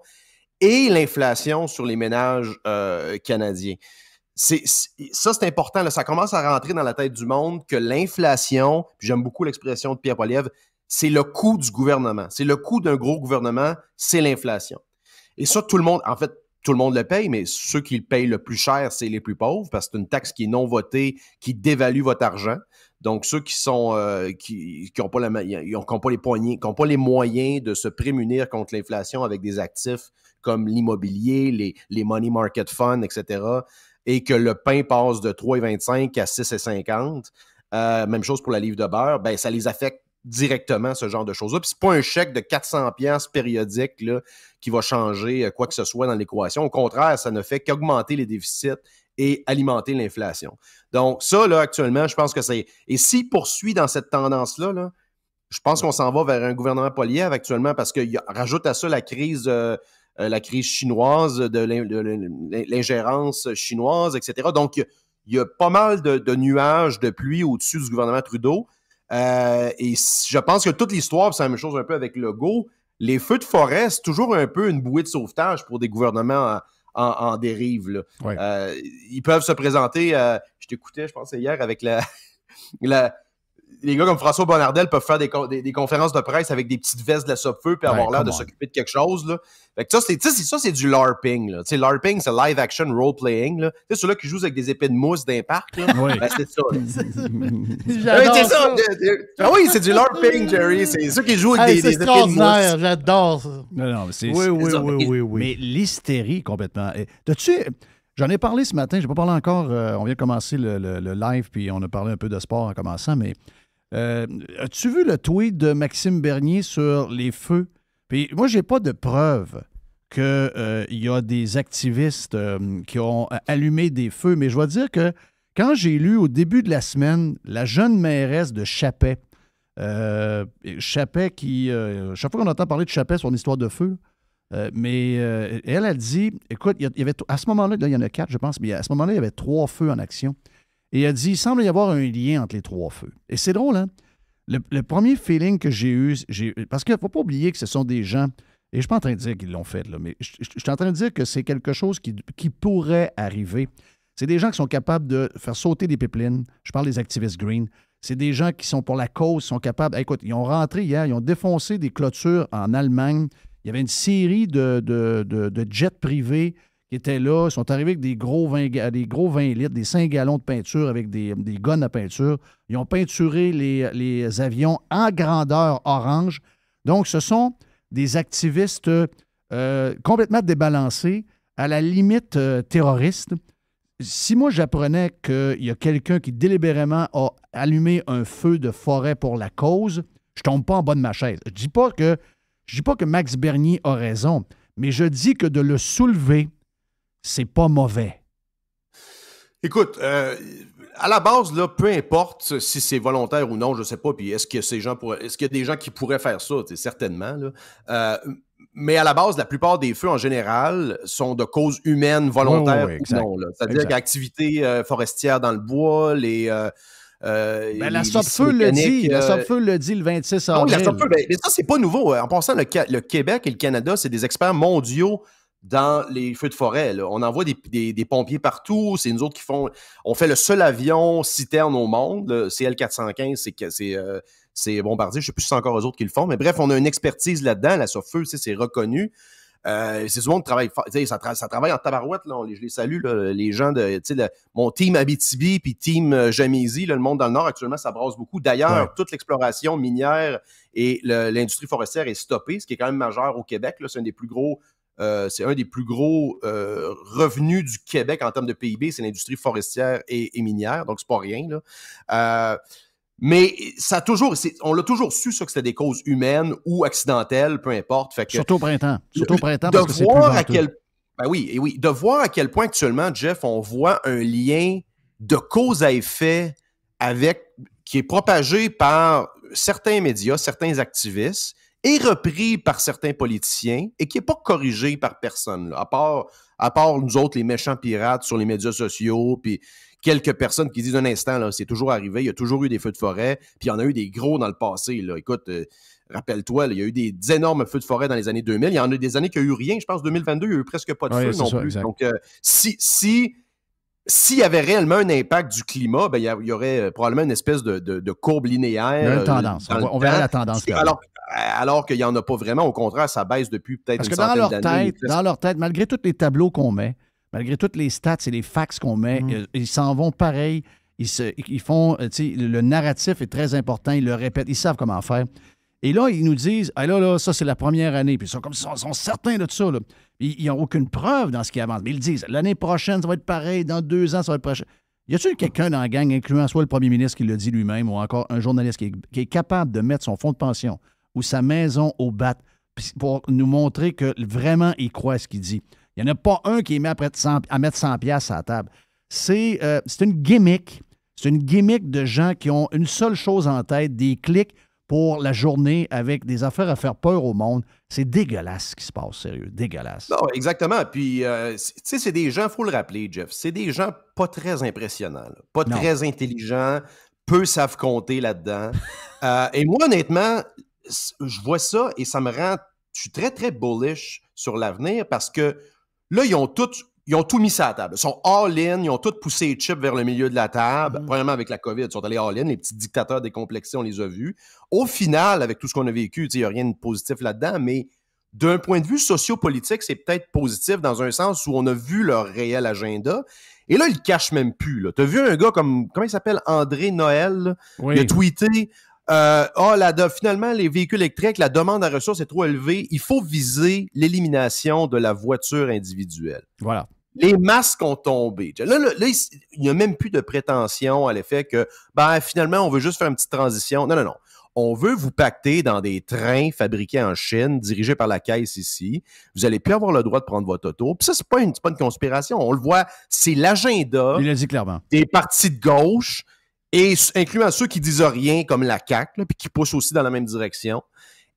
et l'inflation sur les ménages canadiens. Ça, c'est important. Là, ça commence à rentrer dans la tête du monde que l'inflation, puis j'aime beaucoup l'expression de Pierre Poilievre, c'est le coût du gouvernement. C'est le coût d'un gros gouvernement, c'est l'inflation. Et ça, tout le monde le paye, mais ceux qui le payent le plus cher, c'est les plus pauvres, parce que c'est une taxe qui est non votée, qui dévalue votre argent. Donc, ceux qui sont qui n'ont pas les moyens de se prémunir contre l'inflation avec des actifs comme l'immobilier, les money market funds, etc., et que le pain passe de 3,25 à 6,50, même chose pour la livre de beurre, ben ça les affecte directement, ce genre de choses-là. Puis c'est pas un chèque de 400$ périodique là, qui va changer quoi que ce soit dans l'équation. Au contraire, ça ne fait qu'augmenter les déficits et alimenter l'inflation. Donc ça, là, actuellement, je pense que c'est... Et s'il poursuit dans cette tendance-là, là, je pense qu'on s'en va vers un gouvernement Poilievre actuellement parce qu'il rajoute à ça la crise chinoise, de l'ingérence chinoise, etc. Donc, il y a pas mal de nuages de pluie au-dessus du gouvernement Trudeau. Et je pense que toute l'histoire, c'est la même chose un peu avec Legault, les feux de forêt, c'est toujours un peu une bouée de sauvetage pour des gouvernements en dérive. Là. Ouais. Ils peuvent se présenter, je t'écoutais, je pense, hier, avec les gars comme François Bonnardel peuvent faire des conférences de presse avec des petites vestes de la Sopfeu puis avoir l'air de s'occuper de quelque chose. Là. Fait que ça, c'est du LARPing. Là. LARPing, c'est live action role-playing. Tu sais, ceux-là qui jouent avec des épées de mousse d'un parc, là, ben, c'est ça. J'adore ça. Ah oui, c'est du LARPing, Jerry. C'est ceux qui jouent avec des épées de mousse. J'adore ça. Non, mais oui. Mais l'hystérie, complètement. J'en ai parlé ce matin, je n'ai pas parlé encore. On vient de commencer le live, puis on a parlé un peu de sport en commençant, mais as-tu vu le tweet de Maxime Bernier sur les feux? Puis moi, j'ai pas de preuve qu'il y a des activistes qui ont allumé des feux, mais je dois dire que quand j'ai lu au début de la semaine la jeune mairesse de Chappais, Chappais qui... chaque fois qu'on entend parler de Chappais, son histoire de feu, mais elle a dit, écoute, il y avait à ce moment-là, il y en a 4, je pense, mais à ce moment-là, il y avait 3 feux en action. Et elle a dit, il semble y avoir un lien entre les 3 feux. Et c'est drôle, hein? Le premier feeling que j'ai eu, parce qu'il ne faut pas oublier que ce sont des gens, et je ne suis pas en train de dire qu'ils l'ont fait, là, mais je suis en train de dire que c'est quelque chose qui pourrait arriver. C'est des gens qui sont capables de faire sauter des pipelines. Je parle des activistes green. C'est des gens qui sont pour la cause, sont capables... Écoute, ils ont rentré hier, ils ont défoncé des clôtures en Allemagne. Il y avait une série de jets privés qui étaient là. Ils sont arrivés avec des gros 20 litres, des 5 gallons de peinture avec des guns à peinture. Ils ont peinturé les avions en grandeur orange. Donc, ce sont des activistes complètement débalancés, à la limite terroristes. Si moi, j'apprenais qu'il y a quelqu'un qui délibérément a allumé un feu de forêt pour la cause, je tombe pas en bas de ma chaise. Je dis pas que Max Bernier a raison, mais je dis que de le soulever, c'est pas mauvais? Écoute, à la base, là, peu importe si c'est volontaire ou non, je sais pas, puis est-ce qu'il y a des gens qui pourraient faire ça? Certainement, là. Mais à la base, la plupart des feux, en général, sont de cause humaine, volontaire ou non. Là. C'est-à-dire qu'activité forestière dans le bois, la Sopfeu le dit. La Sopfeu le dit le 26 avril. Oui, la Sopfeu, mais ça, c'est pas nouveau. En passant, le Québec et le Canada, c'est des experts mondiaux dans les feux de forêt. Là. On envoie des pompiers partout. C'est nous autres qui font... On fait le seul avion citerne au monde. Le CL-415, c'est Bombardier. Je ne sais plus si c'est encore eux autres qui le font. Mais bref, on a une expertise là-dedans. La Sopfeu, c'est reconnu. C'est du monde qui travaille fort. Ça travaille en tabarouette. Là. Je les salue, là, les gens mon team Abitibi puis team Jamaisie, le monde dans le Nord, actuellement, ça brasse beaucoup. D'ailleurs, toute l'exploration minière et l'industrie forestière est stoppée, ce qui est quand même majeur au Québec. Là. C'est un des plus gros revenus du Québec en termes de PIB, c'est l'industrie forestière et minière, donc c'est pas rien. Là. Mais on l'a toujours su, ça, que c'était des causes humaines ou accidentelles, peu importe. Fait que, surtout au printemps. Parce que c'est plus venteux. De voir à quel point actuellement, Jeff, on voit un lien de cause à effet qui est propagé par certains médias, certains activistes, est repris par certains politiciens et qui n'est pas corrigé par personne, là, à part nous autres, les méchants pirates sur les médias sociaux, puis quelques personnes qui disent un instant, là, c'est toujours arrivé, il y a toujours eu des feux de forêt, puis il y en a eu des gros dans le passé. Là. Écoute, rappelle-toi, là, il y a eu des énormes feux de forêt dans les années 2000, il y en a des années qu'il n'y a eu rien, je pense 2022, il n'y a eu presque pas de feu non plus. Exact. Donc, s'il y avait réellement un impact du climat, ben, il y aurait probablement une espèce de courbe linéaire. Il y a une tendance. On verrait la tendance. Alors qu'il n'y en a pas vraiment. Au contraire, ça baisse depuis peut-être une centaine d'années. Dans leur tête, malgré tous les tableaux qu'on met, malgré toutes les stats et les facts qu'on met, ils s'en vont pareil. Ils font, le narratif est très important. Ils le répètent. Ils savent comment faire. Et là, ils nous disent, là, ça, c'est la première année. Puis ils sont certains de tout ça. Là. Ils n'ont aucune preuve dans ce qui avance. Mais ils disent, l'année prochaine, ça va être pareil. Dans 2 ans, ça va être prochain. Y a-t-il quelqu'un dans la gang, incluant soit le premier ministre qui l'a dit lui-même ou encore un journaliste qui est capable de mettre son fonds de pension ou sa maison au bat pour nous montrer que vraiment, il croit à ce qu'il dit? Il n'y en a pas un qui est mis à mettre 100$ à la table. C'est une gimmick. C'est une gimmick de gens qui ont une seule chose en tête, des clics pour la journée avec des affaires à faire peur au monde. C'est dégueulasse ce qui se passe, sérieux. Dégueulasse. Non, exactement. Puis, c'est des gens, il faut le rappeler, Jeff, c'est des gens pas très impressionnants, là, pas très intelligents, peu savent compter là-dedans. Et moi, honnêtement, je vois ça et ça me rend... Je suis très, très bullish sur l'avenir parce que là, ils ont tout mis sur la table. Ils sont all-in, ils ont tout poussé les chips vers le milieu de la table. Premièrement, avec la COVID, ils sont allés all-in. Les petits dictateurs décomplexés, on les a vus. Au final, avec tout ce qu'on a vécu, il n'y a rien de positif là-dedans, mais d'un point de vue sociopolitique, c'est peut-être positif dans un sens où on a vu leur réel agenda. Et là, ils le cachent même plus. Tu as vu un gars comment il s'appelle? André Noël, oui. Il a tweeté... finalement, les véhicules électriques, la demande à ressources est trop élevée. Il faut viser l'élimination de la voiture individuelle. Voilà. Les masques ont tombé. Là, il n'y a même plus de prétention à l'effet que, finalement, on veut juste faire une petite transition. Non. On veut vous pacter dans des trains fabriqués en Chine, dirigés par la caisse ici. Vous n'allez plus avoir le droit de prendre votre auto. Puis ça, c'est pas une conspiration. On le voit, c'est l'agenda Il l'a dit clairement. Des partis de gauche, et incluant ceux qui disent rien, comme la CAQ, puis qui poussent aussi dans la même direction,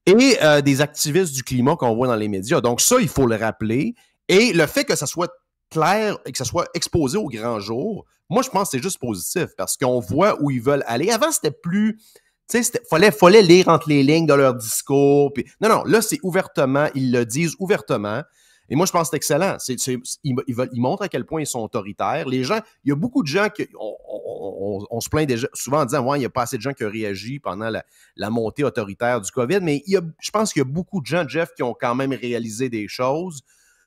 et des activistes du climat qu'on voit dans les médias. Donc ça, il faut le rappeler. Et le fait que ça soit clair et que ça soit exposé au grand jour, moi, je pense que c'est juste positif, parce qu'on voit où ils veulent aller. Avant, c'était plus... Tu sais, fallait lire entre les lignes de leur discours. Puis... Non, là, c'est ouvertement, ils le disent ouvertement. Et moi, je pense que c'est excellent. Ils montrent à quel point ils sont autoritaires. Les gens, il y a beaucoup de gens qui... On se plaint déjà, souvent en disant, il n'y a pas assez de gens qui ont réagi pendant la montée autoritaire du COVID, mais je pense qu'il y a beaucoup de gens, Jeff, qui ont quand même réalisé des choses,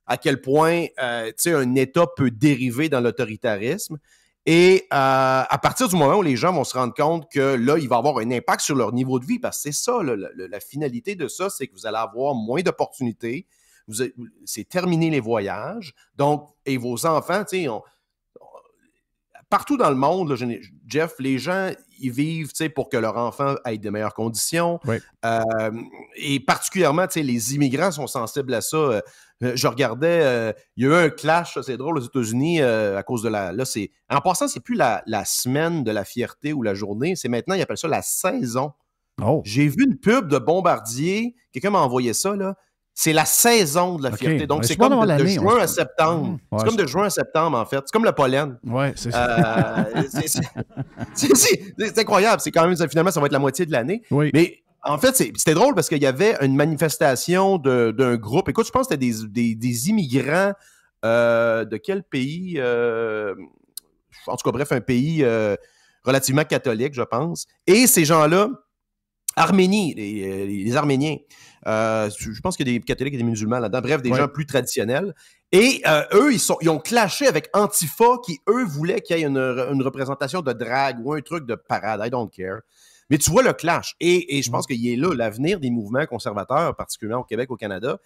à quel point un État peut dériver dans l'autoritarisme. Et à partir du moment où les gens vont se rendre compte que là, il va avoir un impact sur leur niveau de vie, parce que c'est ça, la finalité de ça, c'est que vous allez avoir moins d'opportunités, c'est terminer les voyages, donc, et vos enfants, partout dans le monde, là, Jeff, les gens, ils vivent pour que leur enfant ait de meilleures conditions. Oui. Et particulièrement, les immigrants sont sensibles à ça. Je regardais, il y a eu un clash, c'est drôle, aux États-Unis, à cause de la... Là, en passant, c'est plus la semaine de la fierté ou la journée, c'est maintenant, ils appellent ça la saison. Oh. J'ai vu une pub de Bombardier, quelqu'un m'a envoyé ça, là. C'est la saison de la fierté. Donc, c'est comme de juin à septembre. C'est comme de juin à septembre, en fait. C'est comme le pollen. Oui, c'est ça. C'est incroyable. C'est quand même, finalement, ça va être la moitié de l'année. Oui. Mais en fait, c'était drôle parce qu'il y avait une manifestation d'un groupe. Écoute, je pense que c'était des immigrants de quel pays? En tout cas, bref, un pays relativement catholique, je pense. Et ces gens-là, Arménie, les Arméniens. Je pense qu'il y a des catholiques et des musulmans là-dedans. Bref, des gens plus traditionnels. Et eux, ils ont clashé avec Antifa qui, eux, voulaient qu'il y ait une représentation de drague ou un truc de parade. I don't care. Mais tu vois le clash. Et je pense qu'il est là l'avenir des mouvements conservateurs, particulièrement au Québec, au Canada.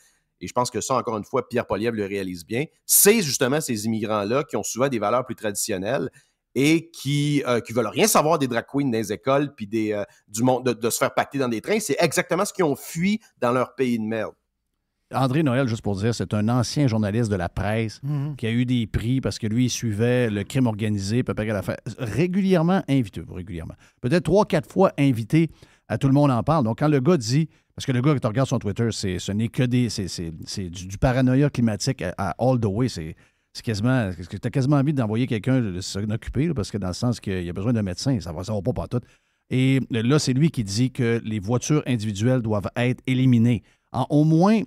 Et je pense que ça, encore une fois, Pierre Poilievre le réalise bien. C'est justement ces immigrants-là qui ont souvent des valeurs plus traditionnelles et qui veulent rien savoir des drag queens dans les écoles puis du monde de se faire pacter dans des trains. C'est exactement ce qu'ils ont fui dans leur pays de merde. André Noël, juste pour dire, c'est un ancien journaliste de la presse qui a eu des prix parce que lui, il suivait le crime organisé, régulièrement invité, peut-être 3-4 fois invité à Tout le monde en parle. Donc, quand le gars dit, parce que le gars, quand tu regardes son Twitter, ce n'est que c'est du paranoïa climatique à all the way, c'est quasiment... Tu as quasiment envie d'envoyer quelqu'un de s'en occuper, là, parce que dans le sens qu'il y a besoin d'un médecin, ça va pas partout. Et là, c'est lui qui dit que les voitures individuelles doivent être éliminées. Au moins,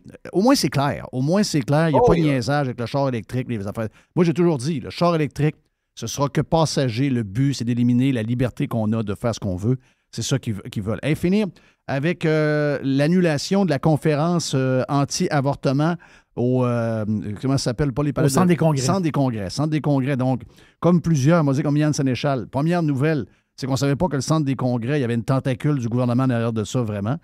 c'est clair. Au moins, c'est clair. Il n'y a pas de niaisage avec le char électrique, les affaires. Moi, j'ai toujours dit, le char électrique, ce sera que passager. Le but, c'est d'éliminer la liberté qu'on a de faire ce qu'on veut. C'est ça qu'ils veulent. Et finir avec l'annulation de la conférence anti-avortement comment ça s'appelle? Pas les au Centre des congrès. Centre des congrès. Donc, comme plusieurs, moi, comme Yann Sénéchal, première nouvelle, c'est qu'on ne savait pas que le Centre des congrès, il y avait une tentacule du gouvernement derrière de ça, vraiment.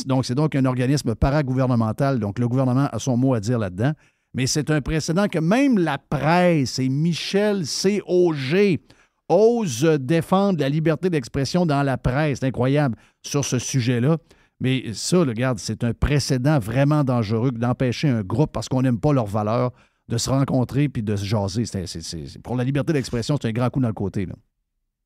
Donc, c'est donc un organisme paragouvernemental. Donc, le gouvernement a son mot à dire là-dedans. Mais c'est un précédent que même la presse et Michel C.O.G. osent défendre la liberté d'expression dans la presse. C'est incroyable sur ce sujet-là. Mais ça, regarde, c'est un précédent vraiment dangereux d'empêcher un groupe, parce qu'on n'aime pas leurs valeurs, de se rencontrer puis de se jaser. Pour la liberté d'expression, c'est un grand coup dans le côté, là.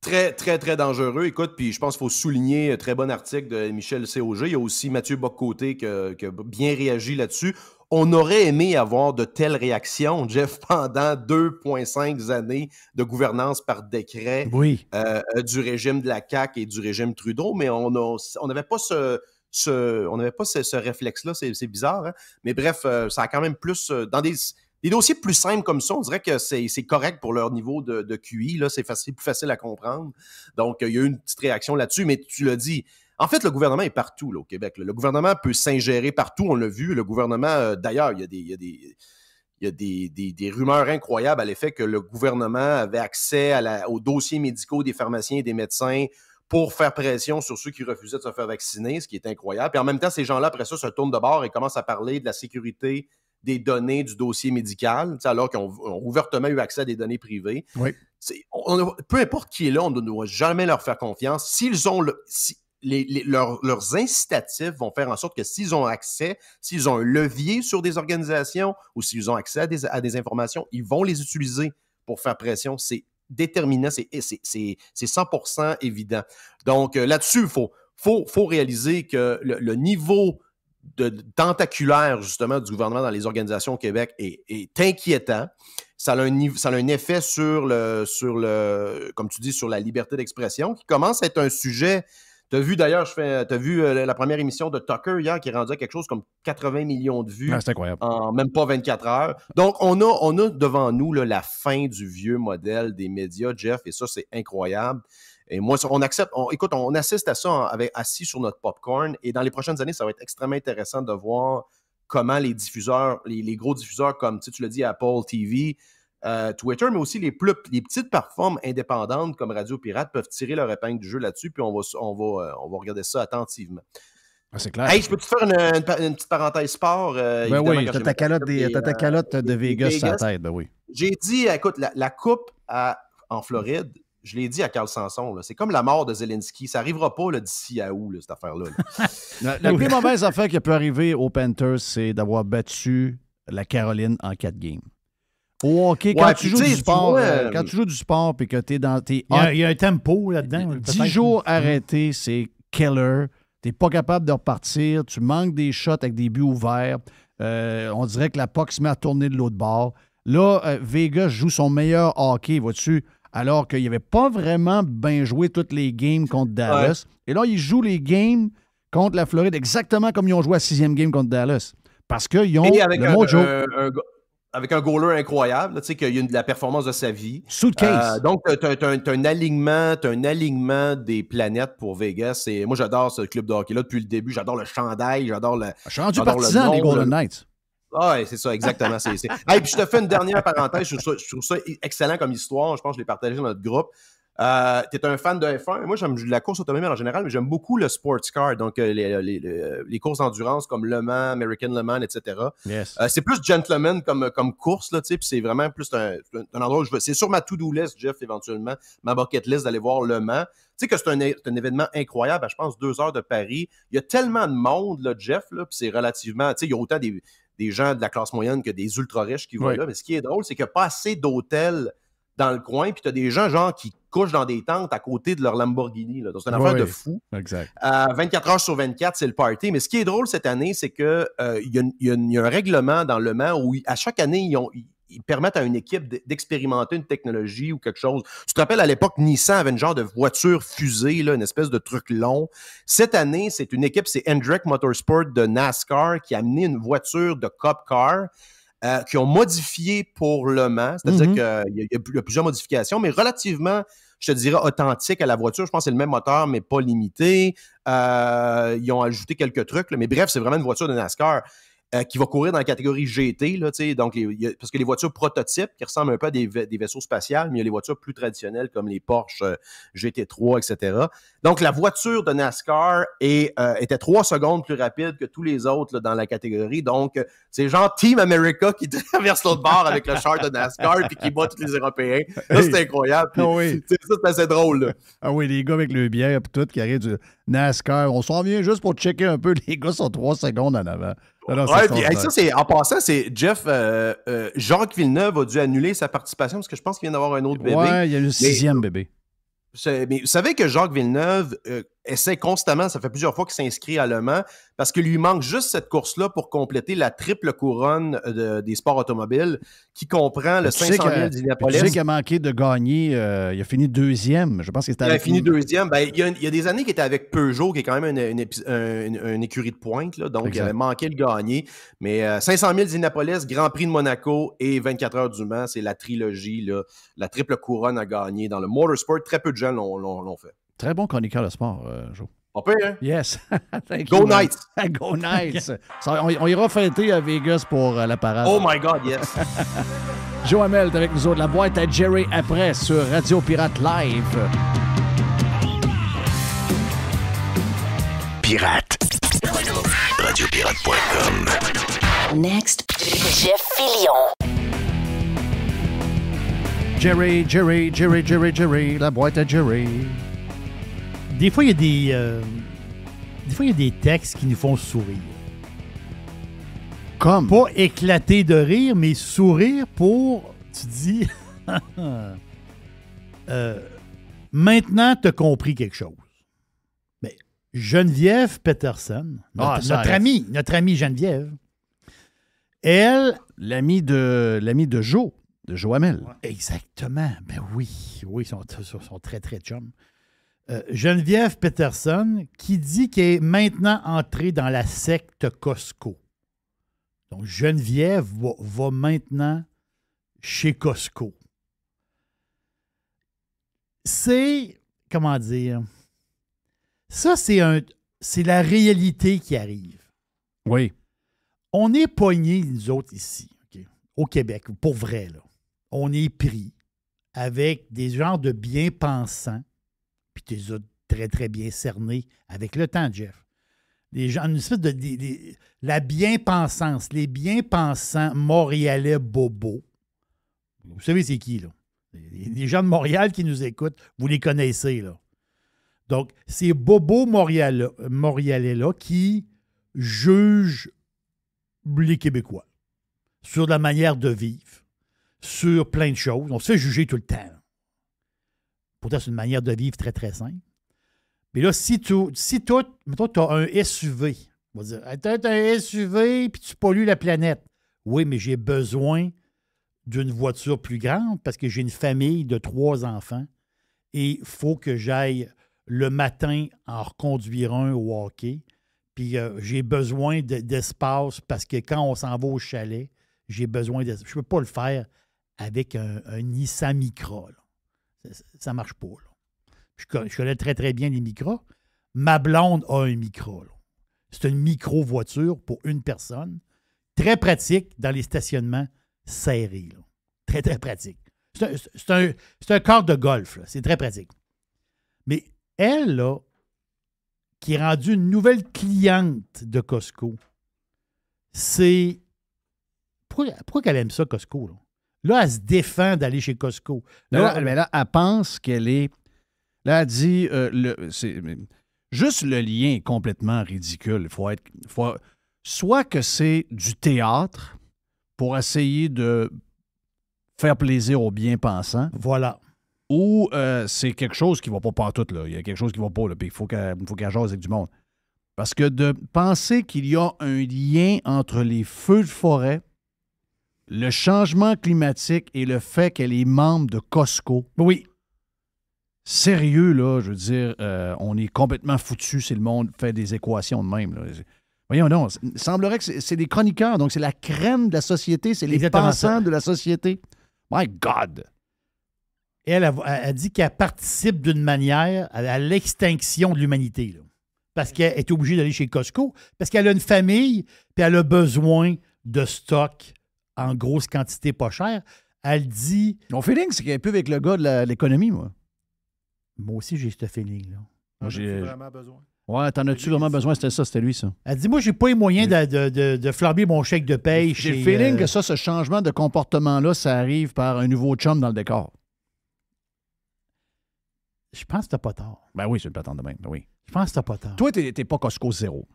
Très, très, très dangereux. Écoute, puis je pense qu'il faut souligner un très bon article de Michel C.O.G. Il y a aussi Mathieu Boccoté qui a bien réagi là-dessus. On aurait aimé avoir de telles réactions, Jeff, pendant 2,5 années de gouvernance par décret du régime de la CAQ et du régime Trudeau, mais on n'avait pas ce réflexe-là. C'est bizarre, hein? Mais bref, ça a quand même plus... dans des dossiers plus simples comme ça, on dirait que c'est correct pour leur niveau de QI. Là, c'est plus facile à comprendre. Donc, il y a eu une petite réaction là-dessus, mais tu l'as dit. En fait, le gouvernement est partout là, au Québec. Là. Le gouvernement peut s'ingérer partout, on l'a vu. Le gouvernement, d'ailleurs, il y a des rumeurs incroyables à l'effet que le gouvernement avait accès aux dossiers médicaux des pharmaciens et des médecins pour faire pression sur ceux qui refusaient de se faire vacciner, ce qui est incroyable. Puis en même temps, ces gens-là, après ça, se tournent de bord et commencent à parler de la sécurité des données du dossier médical, alors qu'ils ont ouvertement eu accès à des données privées. Oui. Peu importe qui est là, on ne doit jamais leur faire confiance. S'ils ont leurs incitatifs vont faire en sorte que s'ils ont accès, s'ils ont un levier sur des organisations ou s'ils ont accès à des informations, ils vont les utiliser pour faire pression. C'est déterminant, c'est 100% évident. Donc là-dessus, il faut réaliser que le niveau tentaculaire, justement, du gouvernement dans les organisations au Québec est inquiétant. Ça a un effet sur comme tu dis, sur la liberté d'expression, qui commence à être un sujet. Tu as vu d'ailleurs, la première émission de Tucker hier, qui est rendue à quelque chose comme 80 millions de vues en même pas 24 heures. Donc, on a devant nous là, la fin du vieux modèle des médias, Jeff, et ça, c'est incroyable. Et moi, on assiste à ça assis sur notre popcorn. Et dans les prochaines années, ça va être extrêmement intéressant de voir comment les diffuseurs, les gros diffuseurs comme tu l'as dit, Apple TV, Twitter, mais aussi les petites plateformes indépendantes comme Radio Pirate peuvent tirer leur épingle du jeu là-dessus. Puis on va regarder ça attentivement. Ah, c'est clair. Hey, je peux-tu faire une petite parenthèse sport? Oui, t'as ta calotte de Vegas sur la tête, ben oui. J'ai dit, écoute, la coupe en Floride, je l'ai dit à Carl Sanson, là, c'est comme la mort de Zelensky. Ça n'arrivera pas là, d'ici à août, là, cette affaire-là. Là. La plus mauvaise affaire qui peut arriver aux Panthers, c'est d'avoir battu la Caroline en 4 games. Au hockey, quand tu joues du sport, quand tu joues du sport et que tu es dans tes... Il y a un tempo là-dedans. 10 jours arrêtés, c'est killer. Tu n'es pas capable de repartir. Tu manques des shots avec des buts ouverts. On dirait que la puck se met à tourner de l'autre bord. Là, Vegas joue son meilleur hockey, vois-tu, alors qu'il n'avait pas vraiment bien joué toutes les games contre Dallas. Ouais. Et là, ils jouent les games contre la Floride exactement comme ils ont joué la 6e game contre Dallas. Parce qu'ils ont le mojo. Avec un goaler incroyable, tu sais, qu'il y a eu de la performance de sa vie. Suitcase. Donc, tu as un alignement des planètes pour Vegas. Et moi, j'adore ce club de hockey-là depuis le début. J'adore le chandail, j'adore le... Je suis rendu partisan des Golden Knights. Ah, ouais, c'est ça, exactement. Hey, puis je te fais une dernière parenthèse. Je trouve ça excellent comme histoire. Je pense que je l'ai partagé dans notre groupe. Tu es un fan de F1. Moi, j'aime la course automobile en général, mais j'aime beaucoup le sports car, donc les courses d'endurance comme Le Mans, American Le Mans, etc. Yes. C'est plus gentleman comme course, là, puis c'est vraiment plus un endroit où je veux. C'est sur ma to-do list, Jeff, éventuellement, ma bucket list d'aller voir Le Mans. Tu sais que c'est un événement incroyable, je pense 2 heures de Paris. Il y a tellement de monde, là, Jeff, là, puis c'est relativement... Tu sais, il y a autant des gens de la classe moyenne que des ultra-riches qui vont là, mais ce qui est drôle, c'est qu'il n'y a pas assez d'hôtels dans le coin, puis tu as des gens genre qui couchent dans des tentes à côté de leur Lamborghini. Là. Donc, c'est une affaire de fou. Exact. 24 heures sur 24, c'est le party. Mais ce qui est drôle cette année, c'est qu'il y a un règlement dans Le Mans où à chaque année, ils permettent à une équipe d'expérimenter une technologie ou quelque chose. Tu te rappelles, à l'époque, Nissan avait une genre de voiture fusée, là, une espèce de truc long. Cette année, c'est une équipe, c'est Hendrick Motorsport de NASCAR qui a amené une voiture de Cup Car qui ont modifié pour Le Mans. C'est-à-dire qu'il y a plusieurs modifications, mais relativement, je te dirais, authentique à la voiture. Je pense que c'est le même moteur, mais pas limité. Ils ont ajouté quelques trucs, là, mais bref, c'est vraiment une voiture de NASCAR qui va courir dans la catégorie GT, là, donc parce que les voitures prototypes qui ressemblent un peu à des vaisseaux spatials, mais il y a les voitures plus traditionnelles comme les Porsche GT3, etc. Donc, la voiture de NASCAR était 3 secondes plus rapide que tous les autres là, dans la catégorie. Donc, c'est genre Team America qui traverse l'autre bord avec le char de NASCAR puis qui bat tous les Européens. Là, c'est incroyable. Puis, oui. Ça, c'est assez drôle. Là. Ah oui, les gars avec le bière et tout qui arrivent du NASCAR. On s'en vient juste pour checker un peu. Les gars sont 3 secondes en avant. Alors, puis, ça, c'est en passant, c'est Jeff, Jacques Villeneuve a dû annuler sa participation parce que je pense qu'il vient d'avoir un autre bébé. Ouais, il y a le 6e bébé. Mais vous savez que Jacques Villeneuve essaie constamment, ça fait plusieurs fois qu'il s'inscrit à Le Mans, parce qu'il lui manque juste cette course-là pour compléter la triple couronne des sports automobiles qui comprend le 500 000 d'Indianapolis. Tu sais qu'il a manqué de gagner, il a fini 2e. Je pense qu'il était Il a fini 2e. Ben, il y a des années qu'il était avec Peugeot, qui est quand même une écurie de pointe, là, donc il avait manqué le gagner. Mais 500 000 d'Indianapolis, Grand Prix de Monaco et 24 heures du Mans, c'est la trilogie, là, la triple couronne à gagner dans le motorsport. Très peu de gens l'ont fait. Très bon chroniqueur de sport, Joe. On peut, hein? Yes. Go Knights! Go Knights! On ira fêter à Vegas pour la parade. Oh my God, yes! Joe Hamel est avec nous autres. La boîte à Jerry après sur Radio Pirate Live. Pirate. Radiopirate.com. Next, Jeff Fillion. Jerry, la boîte à Jerry. Des fois, il y a des textes qui nous font sourire. Comme? Pas éclater de rire, mais sourire pour, tu dis, maintenant, tu as compris quelque chose. Mais Geneviève Peterson, notre amie Geneviève, elle... L'amie de Joe. De Joe Hamel. Exactement. Ben oui. Oui, ils sont très, très chums. Geneviève Peterson qui dit qu'elle est maintenant entrée dans la secte Costco. Donc, Geneviève va maintenant chez Costco. C'est, comment dire, ça, c'est la réalité qui arrive. Oui. On est pognés, nous autres, ici, okay, au Québec, pour vrai, là. On est pris avec des genres de bien-pensants, puis tu les as très, très bien cernés avec le temps, Jeff. Des gens, une espèce de... la bien-pensance, les bien-pensants montréalais bobos. Vous savez c'est qui, là? Les gens de Montréal qui nous écoutent, vous les connaissez, là. Donc, c'est Bobo Montréalais-là qui juge les Québécois sur la manière de vivre, sur plein de choses. On se fait juger tout le temps. Pourtant, c'est une manière de vivre très, très simple. Mais là, si toi, mettons, tu as un SUV, on va dire, tu as un SUV puis tu pollues la planète. Oui, mais j'ai besoin d'une voiture plus grande parce que j'ai une famille de 3 enfants et il faut que j'aille le matin en reconduire un au hockey. Puis j'ai besoin d'espace parce que quand on s'en va au chalet, j'ai besoin d'espace. Je ne peux pas le faire avec un Nissan Micra. Ça ne marche pas. Là. Je connais très, très bien les Micras. Ma blonde a un Micra. Là. C'est une micro-voiture pour une personne. Très pratique dans les stationnements serrés. Là. Très, très pratique. C'est un quart de golf. Là. C'est très pratique. Mais elle, là, qui est rendue une nouvelle cliente de Costco, c'est... Pourquoi qu'elle aime ça, Costco? Là, elle se défend d'aller chez Costco. Là, elle pense qu'elle est... Là, elle dit... juste le lien est complètement ridicule. Soit que c'est du théâtre pour essayer de faire plaisir aux bien-pensants. Voilà. Ou c'est quelque chose qui ne va pas pantoute, là. Il y a quelque chose qui ne va pas, là, puis il faut qu'elle jase avec du monde. Parce que de penser qu'il y a un lien entre les feux de forêt, le changement climatique et le fait qu'elle est membre de Costco. Oui. Sérieux, là, je veux dire, on est complètement foutu si le monde fait des équations de même. Là. Voyons donc, il semblerait que c'est des chroniqueurs, donc c'est la crème de la société, c'est les pensants de la société. My God! Elle dit qu'elle participe d'une manière à l'extinction de l'humanité. Là. Parce qu'elle est obligée d'aller chez Costco, parce qu'elle a une famille, puis elle a besoin de stock en grosse quantité pas cher. Elle dit... Mon feeling, c'est qu'elle est plus avec le gars de l'économie, moi. Moi aussi, j'ai ce feeling-là. Moi, j'ai vraiment besoin. Ouais, t'en as-tu vraiment besoin? C'était lui, ça. Elle dit, moi, j'ai pas les moyens de flamber mon chèque de paye chez... J'ai le feeling que ce changement de comportement-là, ça arrive par un nouveau chum dans le décor. Je pense que t'as pas tort. Ben oui, c'est une patente de même. Ben oui. Je pense que t'as pas tort. Toi, t'es pas Costco zéro.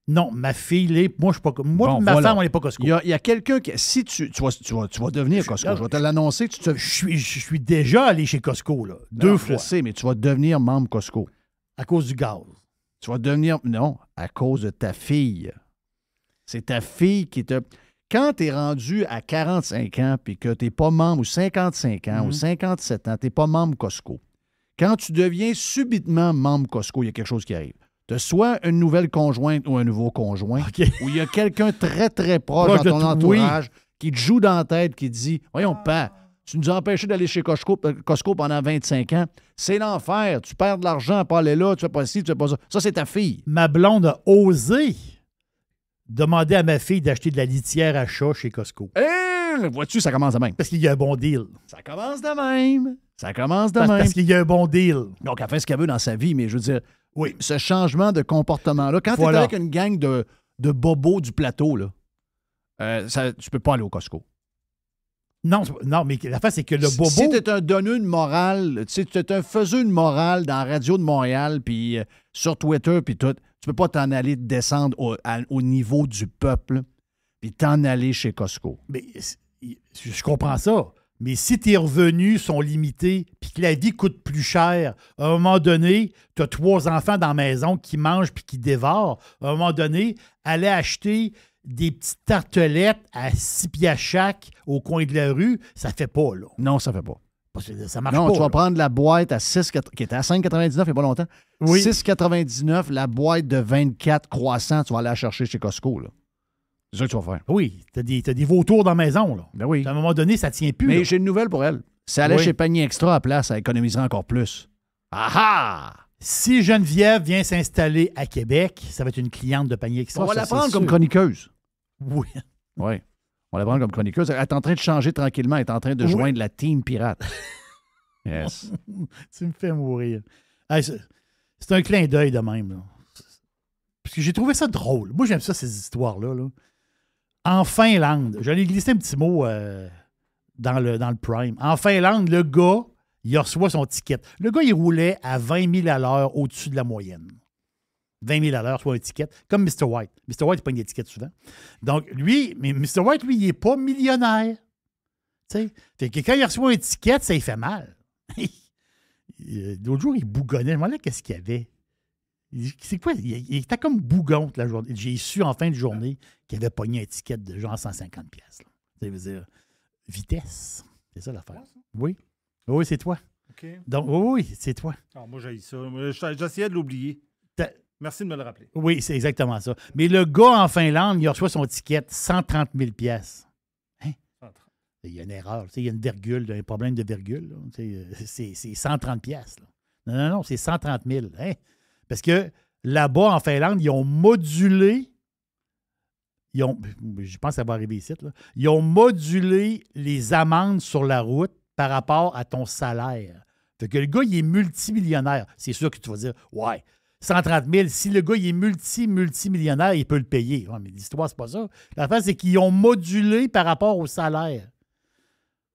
Non, ma fille l'est. Moi, je suis pas. Moi, ma femme, on n'est pas Costco. Il y a quelqu'un qui. Si tu vas devenir Costco, je vais te l'annoncer. Je suis déjà allé chez Costco, là. Deux fois. Je sais, mais tu vas devenir membre Costco. À cause du gaz. Tu vas devenir. Non, à cause de ta fille. C'est ta fille qui te. Quand tu es rendu à 45 ans puis que tu n'es pas membre, ou 55 ans, ou 57 ans, tu n'es pas membre Costco. Quand tu deviens subitement membre Costco, il y a quelque chose qui arrive. Tu as soit une nouvelle conjointe ou un nouveau conjoint, ou il y a quelqu'un très, très proche dans ton entourage qui te joue dans la tête, qui te dit « Voyons, père, tu nous as empêché d'aller chez Costco pendant 25 ans. C'est l'enfer. Tu perds de l'argent à pas aller là, tu fais pas ci, tu fais pas ça. » Ça, c'est ta fille. Ma blonde a osé demander à ma fille d'acheter de la litière à chat chez Costco. Vois-tu, ça commence de même. Parce qu'il y a un bon deal. Ça commence de même. Parce qu'il y a un bon deal. Donc, elle fait ce qu'elle veut dans sa vie, mais je veux dire, oui, ce changement de comportement-là, quand tu es avec une gang de bobos du plateau, là, tu peux pas aller au Costco. Non, mais l'affaire, c'est que le bobo... Si tu es un donneur de morale, si tu es un faiseur de morale dans la radio de Montréal, puis sur Twitter, puis tout, tu peux pas t'en aller descendre au niveau du peuple, puis t'en aller chez Costco. Mais je comprends ça. Mais si tes revenus sont limités puis que la vie coûte plus cher, à un moment donné, tu as 3 enfants dans la maison qui mangent puis qui dévorent. À un moment donné, aller acheter des petites tartelettes à 6 piastres chaque au coin de la rue, ça fait pas, là. Non, ça fait pas. Parce que ça marche pas. Non, tu vas prendre la boîte à 6, qui était à 5,99 il n'y a pas longtemps. Oui. 6,99, la boîte de 24 croissants, tu vas aller la chercher chez Costco, là. C'est ça que tu vas faire. Oui, t'as des vautours dans la maison, là. Ben oui. À un moment donné, ça tient plus. Mais là. j'ai une nouvelle pour elle. Si elle allait chez Panier Extra à place, elle économiserait encore plus. Ah! Si Geneviève vient s'installer à Québec, ça va être une cliente de Panier Extra. On va la prendre comme chroniqueuse. Oui. Oui. On va la prendre comme chroniqueuse. Elle est en train de changer tranquillement. Elle est en train de joindre la team pirate. Yes. Tu me fais mourir. Hey, c'est un clin d'œil de même, là. Parce que j'ai trouvé ça drôle. Moi, j'aime ça, ces histoires-là. Là. En Finlande, j'allais glisser un petit mot dans le prime. En Finlande, le gars, il reçoit son ticket. Le gars, il roulait à 20 000 à l'heure au-dessus de la moyenne. 20 000 à l'heure, soit un ticket, comme Mr. White. Mr. White, il pogne des tickets souvent. Donc, mais Mr. White, lui, il n'est pas millionnaire. T'sais? Fait que quand il reçoit un ticket, ça lui fait mal. L'autre jour, il bougonnait. Je me demandais qu'est-ce qu'il y avait. C'est quoi? Il était comme bougon toute la journée. J'ai su en fin de journée qu'il avait pogné un ticket de genre 150 pièces. Ça veut dire vitesse. C'est ça l'affaire. Oui. Oui, c'est toi. OK. Donc, oui, c'est toi. Alors, moi, j'ai ça. J'essayais de l'oublier. Merci de me le rappeler. Oui, c'est exactement ça. Mais le gars en Finlande, il reçoit son ticket 130 000 pièces. Hein? Il y a une erreur. Il y a une virgule, un problème de virgule. Là. C'est 130 pièces. Non, c'est 130 000. Hein? Parce que là-bas, en Finlande, ils ont modulé. Je pense que ça va arriver ici. Là. Ils ont modulé les amendes sur la route par rapport à ton salaire. Fait que le gars, il est multimillionnaire. C'est sûr que tu vas dire, ouais, 130 000, si le gars il est multimillionnaire, il peut le payer. Ouais, mais l'histoire, c'est pas ça. L'affaire, c'est qu'ils ont modulé par rapport au salaire.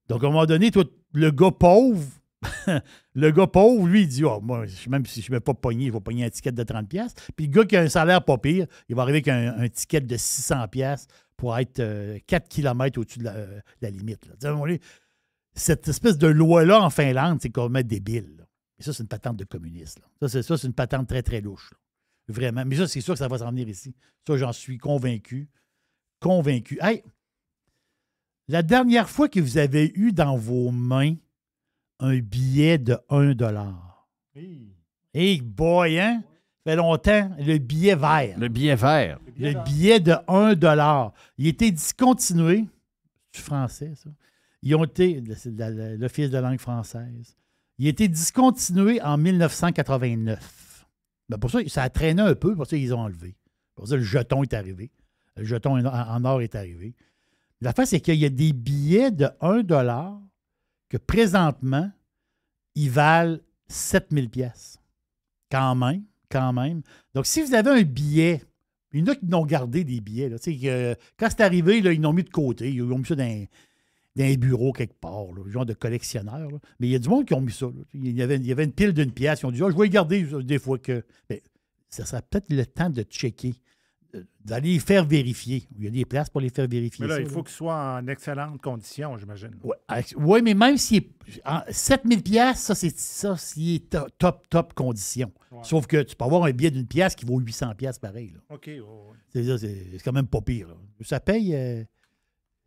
Donc, à un moment donné, toi, le gars pauvre, lui, il dit, oh, moi, même si je ne vais pas pogner, il va pogner un ticket de 30 pièces. Puis le gars qui a un salaire pas pire, il va arriver avec un ticket de 600 pièces pour être 4 km au-dessus de la limite. Là. Cette espèce de loi-là en Finlande, c'est quand même débile. Là. Et ça, c'est une patente de communiste. Là. Ça, c'est une patente très, très louche. Là. Vraiment. Mais ça, c'est sûr que ça va s'en venir ici. Ça, j'en suis convaincu. Hey, la dernière fois que vous avez eu dans vos mains un billet de 1 $. Hey boy, hein? Ça fait longtemps. Le billet vert. Le billet vert. Le billet de 1 $. Il a été discontinué. C'est français, ça. Ils ont été, l'Office de langue française. Il a été discontinué en 1989. Ben pour ça, ça a traîné un peu. Pour ça, ils ont enlevé. Pour ça, le jeton est arrivé. Le jeton en or est arrivé. L'affaire, c'est qu'il y a des billets de 1 $ que présentement, ils valent 7000 pièces. Quand même. Donc, si vous avez un billet, il y en a qui l'ont gardé des billets. Là, quand c'est arrivé, là, ils l'ont mis de côté. Ils ont mis ça dans un bureau quelque part, là, genre de collectionneur. Là. Mais il y a du monde qui ont mis ça. Là. Il y avait une pile d'une pièce. Ils ont dit, je vais le garder des fois que... Mais ça serait peut-être le temps de checker, d'aller les faire vérifier. Il y a des places pour les faire vérifier. Mais là, ça, il faut qu'il soit en excellente condition, j'imagine. Oui, mais même s'il est... 7000 pièces, ça, c'est top condition. Ouais. Sauf que tu peux avoir un billet d'une pièce qui vaut 800 pièces pareil. Là. OK. Oh, c'est quand même pas pire. Là.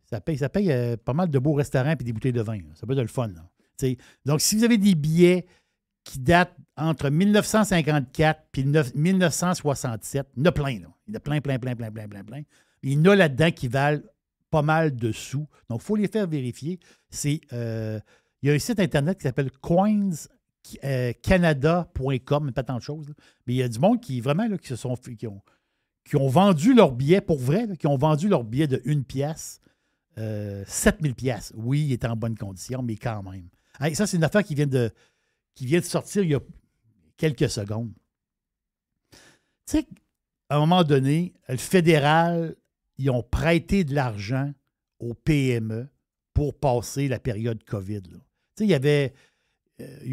Ça paye pas mal de beaux restaurants et des bouteilles de vin. Là. Ça peut être le fun. Là. Donc, si vous avez des billets qui datent entre 1954 et 1967, il y en a plein. Là. Il y en a plein. Il y en a là-dedans qui valent pas mal de sous. Donc, il faut les faire vérifier. Il y a un site Internet qui s'appelle coinscanada.com, pas tant de choses. Là. Mais il y a du monde qui, vraiment, là, qui ont vendu leurs billets, pour vrai, là, qui ont vendu leurs billets de 1 pièce, 7000 pièces. Oui, il est en bonne condition, mais quand même. Hey, ça, c'est une affaire qui vient de sortir il y a quelques secondes. Tu sais, à un moment donné, le fédéral, ils ont prêté de l'argent aux PME pour passer la période COVID. Tu sais, il y a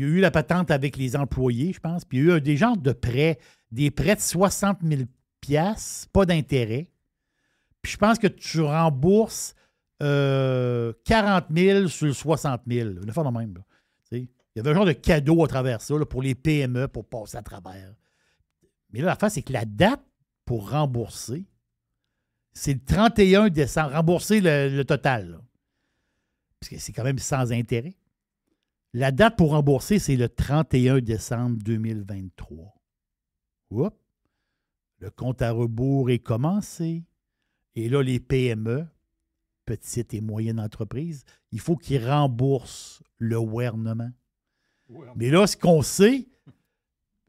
eu la patente avec les employés, je pense, puis il y a eu des genres de prêts, des prêts de 60 000 piastres, pas d'intérêt. Puis je pense que tu rembourses 40 000 sur le 60 000. Le faire de même. Là. Il y avait un genre de cadeau à travers ça là, pour les PME pour passer à travers. Mais là, l'affaire, c'est que la date pour rembourser, c'est le 31 décembre. Rembourser le total. Là. Parce que c'est quand même sans intérêt. La date pour rembourser, c'est le 31 décembre 2023. Oups. Le compte à rebours est commencé. Et là, les PME, petites et moyennes entreprises, il faut qu'ils remboursent le gouvernement. Mais là, ce qu'on sait,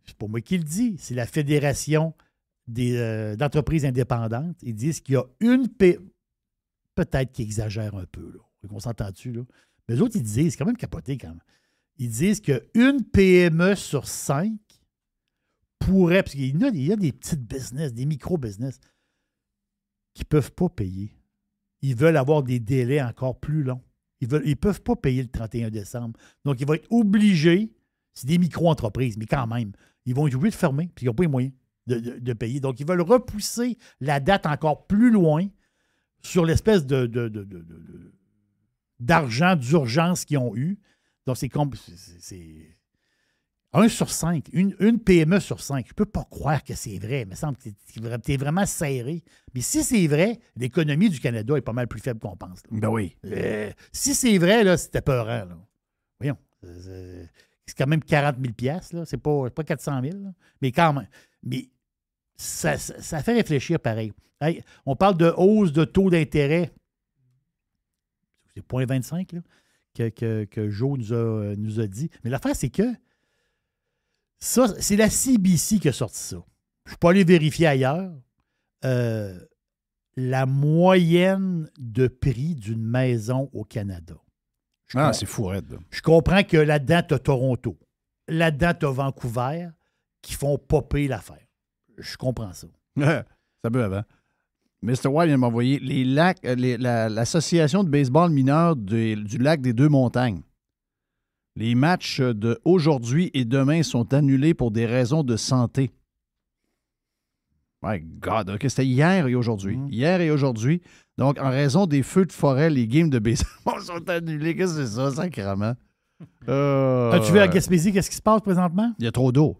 c'est pas moi qui le dis, c'est la Fédération d'entreprises indépendantes. Ils disent qu'il y a une peut-être qu'ils exagèrent un peu, là. On s'entend-tu, là? Mais les autres, ils disent, c'est quand même capoté quand même. Ils disent qu'une PME sur 5 pourrait, parce qu'il y a des petites business, des micro-business qui ne peuvent pas payer. Ils veulent avoir des délais encore plus longs. Ils ne peuvent pas payer le 31 décembre. Donc, ils vont être obligés, c'est des micro-entreprises, mais quand même, ils vont être obligés de fermer, puis ils n'ont pas les moyens de payer. Donc, ils veulent repousser la date encore plus loin sur l'espèce d'argent d'urgence qu'ils ont eu. Donc, c'est 1 sur 5, une PME sur 5. Je ne peux pas croire que c'est vrai. Il me semble que tu es vraiment serré. Mais si c'est vrai, l'économie du Canada est pas mal plus faible qu'on pense. Là. Ben oui. Si c'est vrai, là, c'était peurant. Là. Voyons. C'est quand même 40 000 $. Là. C'est pas 400 000. Là. Mais quand même. Mais ça fait réfléchir pareil. Hey, on parle de hausse de taux d'intérêt. C'est 0,25 là, que Joe nous a dit. Mais l'affaire, c'est que ça, c'est la CBC qui a sorti ça. Je ne suis pas allé vérifier ailleurs. La moyenne de prix d'une maison au Canada. C'est fou, raide. Je comprends que là-dedans, tu as Toronto. Là-dedans, tu as Vancouver qui font popper l'affaire. Je comprends ça. Ça peut avant. Mr. White vient de m'envoyer les lacs, l'association de baseball mineur du lac des Deux-Montagnes. Les matchs d'aujourd'hui et demain sont annulés pour des raisons de santé. My God, OK, c'était hier et aujourd'hui. Hier et aujourd'hui. Donc, en raison des feux de forêt, les games de baseball sont annulés. Qu'est-ce que c'est ça, sacrément? As-tu vu à Gaspésie, qu'est-ce qui se passe présentement? Il y a trop d'eau.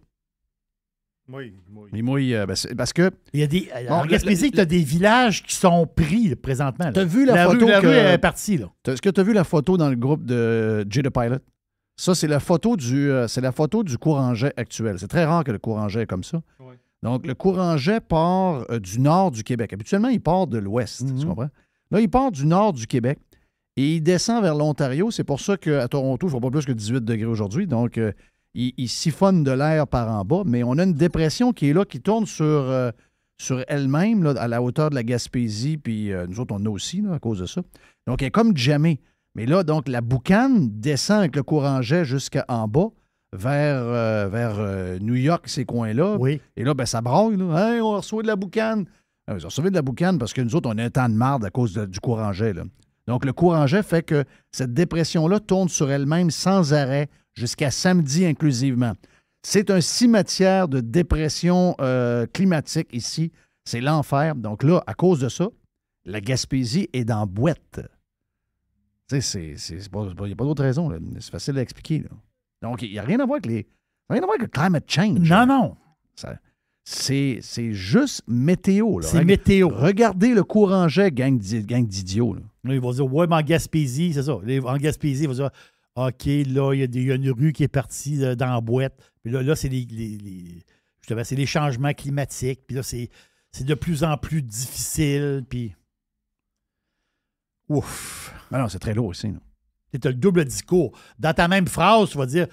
Oui. Il mouille, parce que... Il y a des, en Gaspésie, tu as des villages qui sont pris là, présentement. Tu as vu la photo? La rue est partie. Là. Est-ce que tu as vu la photo dans le groupe de Jay the Pilot? Ça, c'est la photo du courant jet actuel. C'est très rare que le courant jet est comme ça. Oui. Donc, le courant jet part du nord du Québec. Habituellement, il part de l'ouest, tu comprends? Là, il part du nord du Québec et il descend vers l'Ontario. C'est pour ça qu'à Toronto, il ne faut pas plus que 18 degrés aujourd'hui. Donc, il siphonne de l'air par en bas. Mais on a une dépression qui est là, qui tourne sur elle-même, là, à la hauteur de la Gaspésie. Puis nous autres, on a aussi, là, à cause de ça. Donc, elle est comme jamais. Mais là, donc, la boucane descend avec le courant jet jusqu'en bas vers New York, ces coins-là. Oui. Et là, ben, ça braille. Là. Hey, on reçoit de la boucane. Vous recevez de la boucane parce que nous autres, on a un temps de marde à cause du courant jet. Là. Donc, le courant jet fait que cette dépression-là tourne sur elle-même sans arrêt jusqu'à samedi inclusivement. C'est un cimetière de dépression climatique ici. C'est l'enfer. Donc là, à cause de ça, la Gaspésie est dans boîte. Tu sais, il n'y a pas d'autre raison. Là. C'est facile à expliquer. Là. Donc, il n'y a rien à voir avec le climate change. Non. C'est juste météo. Là. C'est météo. Regardez le courant jet, gang d'idiots. Là. Là, ils vont dire, ouais, mais en Gaspésie, c'est ça. En Gaspésie, ils vont dire, OK, là, il y a une rue qui est partie dans la boîte. Puis là c'est justement, c'est les changements climatiques. Puis là, c'est de plus en plus difficile. Puis, ouf. Mais non, c'est très lourd aussi. Tu as le double discours. Dans ta même phrase, tu vas dire,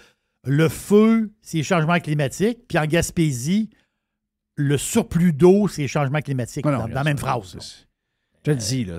le feu, c'est les changements climatiques. Puis en Gaspésie, le surplus d'eau, c'est les changements climatiques. Non, dans la même phrase. Je te le dis, là,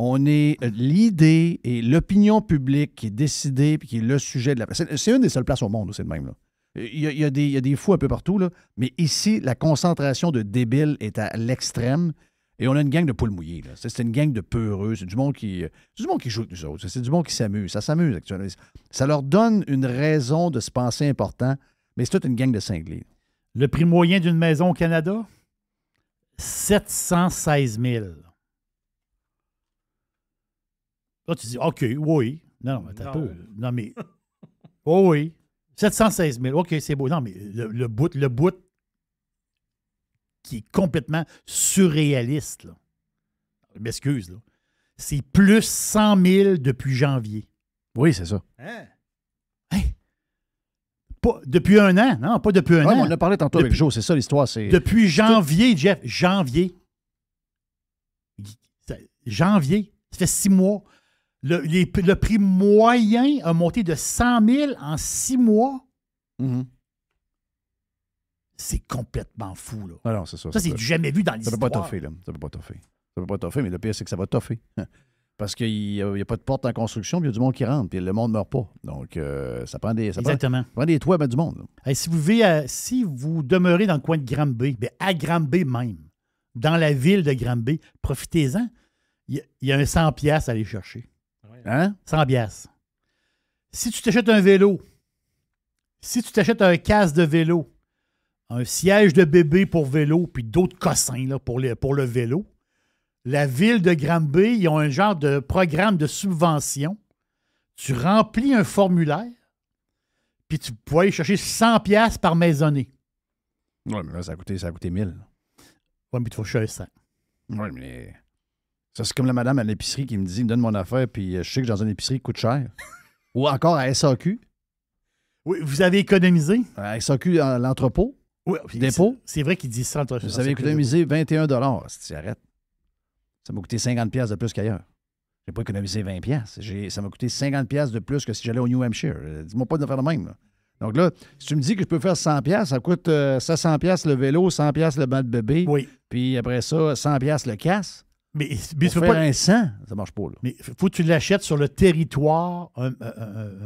on est l'idée et l'opinion publique qui est décidée puis qui est le sujet de la place. C'est une des seules places au monde où c'est le même. Là. Il y a des fous un peu partout, là, mais ici, la concentration de débiles est à l'extrême et on a une gang de poules mouillées. Là. C'est une gang de peureux. C'est du monde qui joue avec nous autres. C'est du monde qui s'amuse. Ça s'amuse actuellement. Ça leur donne une raison de se penser important, mais c'est toute une gang de cinglés. Le prix moyen d'une maison au Canada? 716 000. Là, tu dis, OK, oui. Non, mais t'as peu. Non, mais. Oh, oui. 716 000. OK, c'est beau. Non, mais le bout qui est complètement surréaliste, là. Je m'excuse, là. C'est plus 100 000 depuis janvier. Oui, c'est ça. Hein? Pas depuis un an. Non, pas depuis un an. On en a parlé tantôt avec Joe, c'est ça l'histoire. Depuis janvier, Jeff. Janvier. Janvier. Ça fait 6 mois. Le prix moyen a monté de 100 000 en 6 mois. Mm-hmm. C'est complètement fou, là. Alors, c'est ça. Ça, c'est du jamais vu dans l'histoire. Ça peut pas toffer, là. Ça peut pas toffer, mais le pire, c'est que ça va toffer. Parce qu'il n'y a pas de porte en construction, puis il y a du monde qui rentre, puis le monde ne meurt pas. Donc, ça prend des... Exactement. Ça prend des toits, ben, du monde. Hey, si vous demeurez dans le coin de Granby, bien, à Granby même, dans la ville de Granby, profitez-en. il y a un 100 piastres à aller chercher. Hein? 100 piastres. Si tu t'achètes un vélo, si tu t'achètes un casque de vélo, un siège de bébé pour vélo, puis d'autres cossins là, pour le vélo, la ville de Granby, ils ont un genre de programme de subvention. Tu remplis un formulaire, puis tu peux aller chercher 100 piastres par maisonnée. Oui, mais là, ça a coûté 1000. Oui, mais tu vas chercher 100. Oui, mais ça, c'est comme la madame à l'épicerie qui me dit, donne mon affaire, puis je sais que dans une épicerie, il coûte cher. Ou encore à SAQ. Oui, vous avez économisé? À SAQ, l'entrepôt. Oui, dépôt. C'est vrai qu'ils disent ça. Vous avez économisé 21 $. Si tu arrêtes. Ça m'a coûté 50 piastres de plus qu'ailleurs. Je n'ai pas économisé 20 piastres. Ça m'a coûté 50 piastres de plus que si j'allais au New Hampshire. Dis-moi pas de faire de même. Là. Donc là, si tu me dis que je peux faire 100 piastres, ça coûte 700 piastres le vélo, 100 piastres le banc de bébé. Oui. Puis après ça, 100 piastres le casse. Mais Pour tu faire veux pas... un 100, ça marche pas. Là. Mais il faut que tu l'achètes sur le territoire, un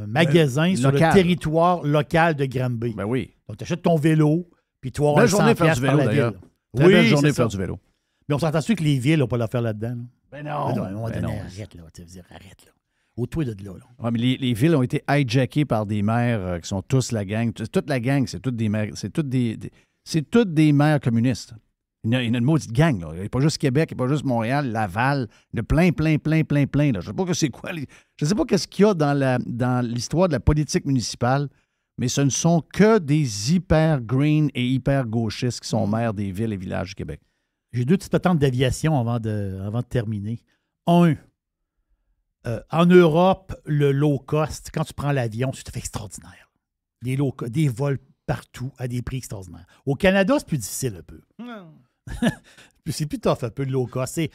magasin sur local. le territoire local de Granby. Ben oui. Donc, tu achètes ton vélo, puis tu vas avoir Belle un 100 journée faire du piastres par vélo, la d'ailleurs. ville. Très belle journée c'est faire ça. du vélo. Mais on s'entend-tu que les villes n'ont pas l'affaire là-dedans? Là? Ben À un moment ben donné, non. arrête, là. Tu veux dire, arrête, là. Au toit de là. Ouais, mais les villes ont été hijackées par des maires qui sont tous la gang. Toute la gang, c'est toutes des maires. C'est toutes des maires communistes. Il y a une maudite gang, là. Il n'y a pas juste Québec, il n'y a pas juste Montréal, Laval. Il y a plein. Là. Je ne sais pas que c'est quoi. Je ne sais pas qu'est-ce qu'il y a dans l'histoire de la politique municipale, mais ce ne sont que des hyper green et hyper gauchistes qui sont maires des villes et villages du Québec. J'ai deux petites patentes d'aviation avant de terminer. En Europe, le low cost, quand tu prends l'avion, c'est tout à fait extraordinaire. Des vols partout à des prix extraordinaires. Au Canada, c'est plus difficile un peu. C'est plus tough un peu le low cost. Et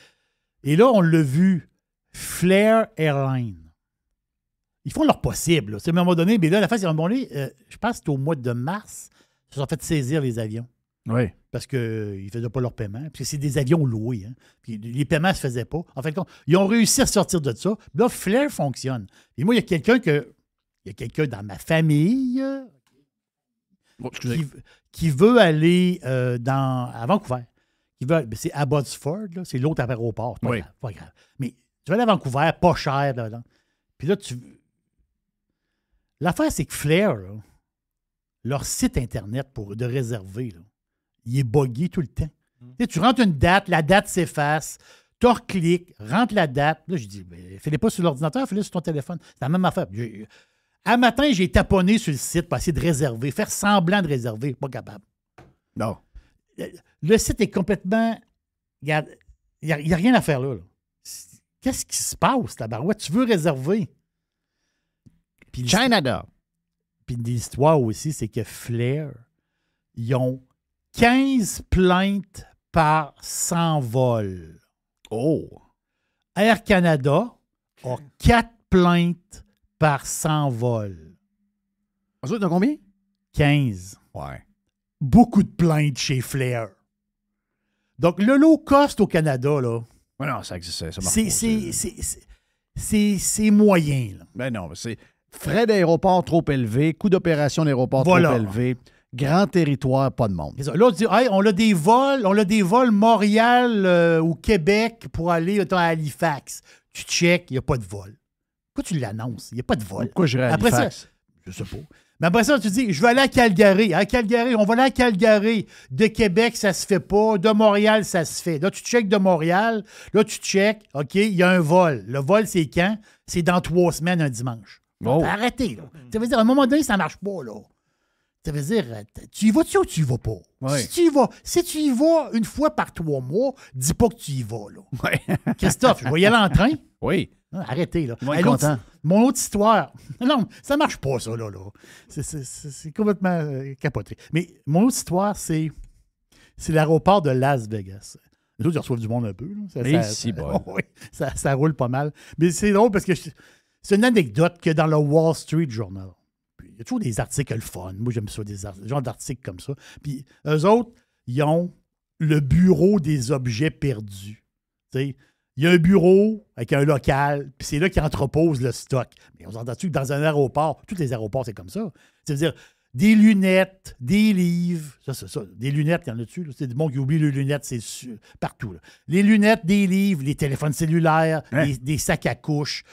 là, on l'a vu, Flair Airlines. Ils font leur possible. Là. À un moment donné, mais là, la face, ils ont donné, je pense que c'était au mois de mars, ils se sont fait saisir les avions. Oui. Parce qu'ils ne faisaient pas leur paiement. Parce que c'est des avions loués. Hein. Puis les paiements ne se faisaient pas. En fait, ils ont réussi à sortir de ça. Là, Flair fonctionne. Et moi, il y a quelqu'un dans ma famille qui veut aller à Vancouver. C'est Abbotsford, là, c'est l'autre aéroport. Oui. Pas grave. Mais tu vas aller à Vancouver, pas cher. Là. Puis là, l'affaire, c'est que Flair, là, leur site Internet de réserver, là, il est buggé tout le temps. Tu sais, tu rentres une date, la date s'efface, tu recliques, rentre la date. Là, je dis, fais-les pas sur l'ordinateur, fais-les sur ton téléphone. C'est la même affaire. Un matin, j'ai taponné sur le site pour essayer de réserver, faire semblant de réserver. Pas capable. Non. Le site est complètement... Regarde, il n'y a rien à faire là. Qu'est-ce qui se passe, tabarouette? Tu veux réserver? Puis Canada. Puis l'histoire aussi, c'est que Flair, ils ont 15 plaintes par 100 vols. Oh! Air Canada a 4 plaintes par 100 vols. Eux autres, t'as combien? 15. Ouais. Beaucoup de plaintes chez Flair. Donc, le low cost au Canada, là, Ouais, non, ça existe. Ça marche c'est moyen. Là. Ben non, c'est frais d'aéroport trop élevés, coût d'opération d'aéroport trop élevé, grand territoire, pas de monde. C'est ça. Là, on dit, hey, on a des vols Montréal ou Québec pour aller à Halifax. Tu check, il n'y a pas de vol. Pourquoi tu l'annonces? Il n'y a pas de vol. Pourquoi j'irais à Après Halifax? ça, je sais pas. Mais après ça, tu dis, je vais aller à Calgary. À Calgary, on va aller à Calgary. De Québec, ça se fait pas. De Montréal, ça se fait. Là, tu checkes de Montréal. Là, tu checkes. OK, il y a un vol. Le vol, c'est quand? C'est dans 3 semaines, un dimanche. Oh. Arrêtez, là. Ça veut dire, à un moment donné, ça ne marche pas, là. Ça veut dire, tu y vas-tu ou tu y vas pas? Oui. Si tu y vas une fois par 3 mois, dis pas que tu y vas, là. Oui. Christophe, je vais y aller en train. Oui. Non, arrêtez, là. Moi, Hey, content. Mon autre histoire. Non, ça marche pas, ça, là. C'est complètement capoté. Mais mon autre histoire, c'est l'aéroport de Las Vegas. Les autres, ils reçoivent du monde un peu. Là. Oui, ça roule pas mal. Mais c'est drôle parce que c'est une anecdote que dans le Wall Street Journal. Puis, il y a toujours des articles fun. Moi, j'aime ça, des genres d'articles comme ça. Puis, eux autres, ils ont le bureau des objets perdus. Tu sais, il y a un bureau avec un local, puis c'est là qu'ils entreposent le stock. Mais on s'entend-tu que dans un aéroport, tous les aéroports, c'est comme ça. C'est-à-dire, des lunettes, des livres. Ça. Des lunettes, il y en a dessus. Là. C'est du monde qui oublie les lunettes, c'est partout. Là. Les lunettes, des livres, les téléphones cellulaires, des sacs à couches.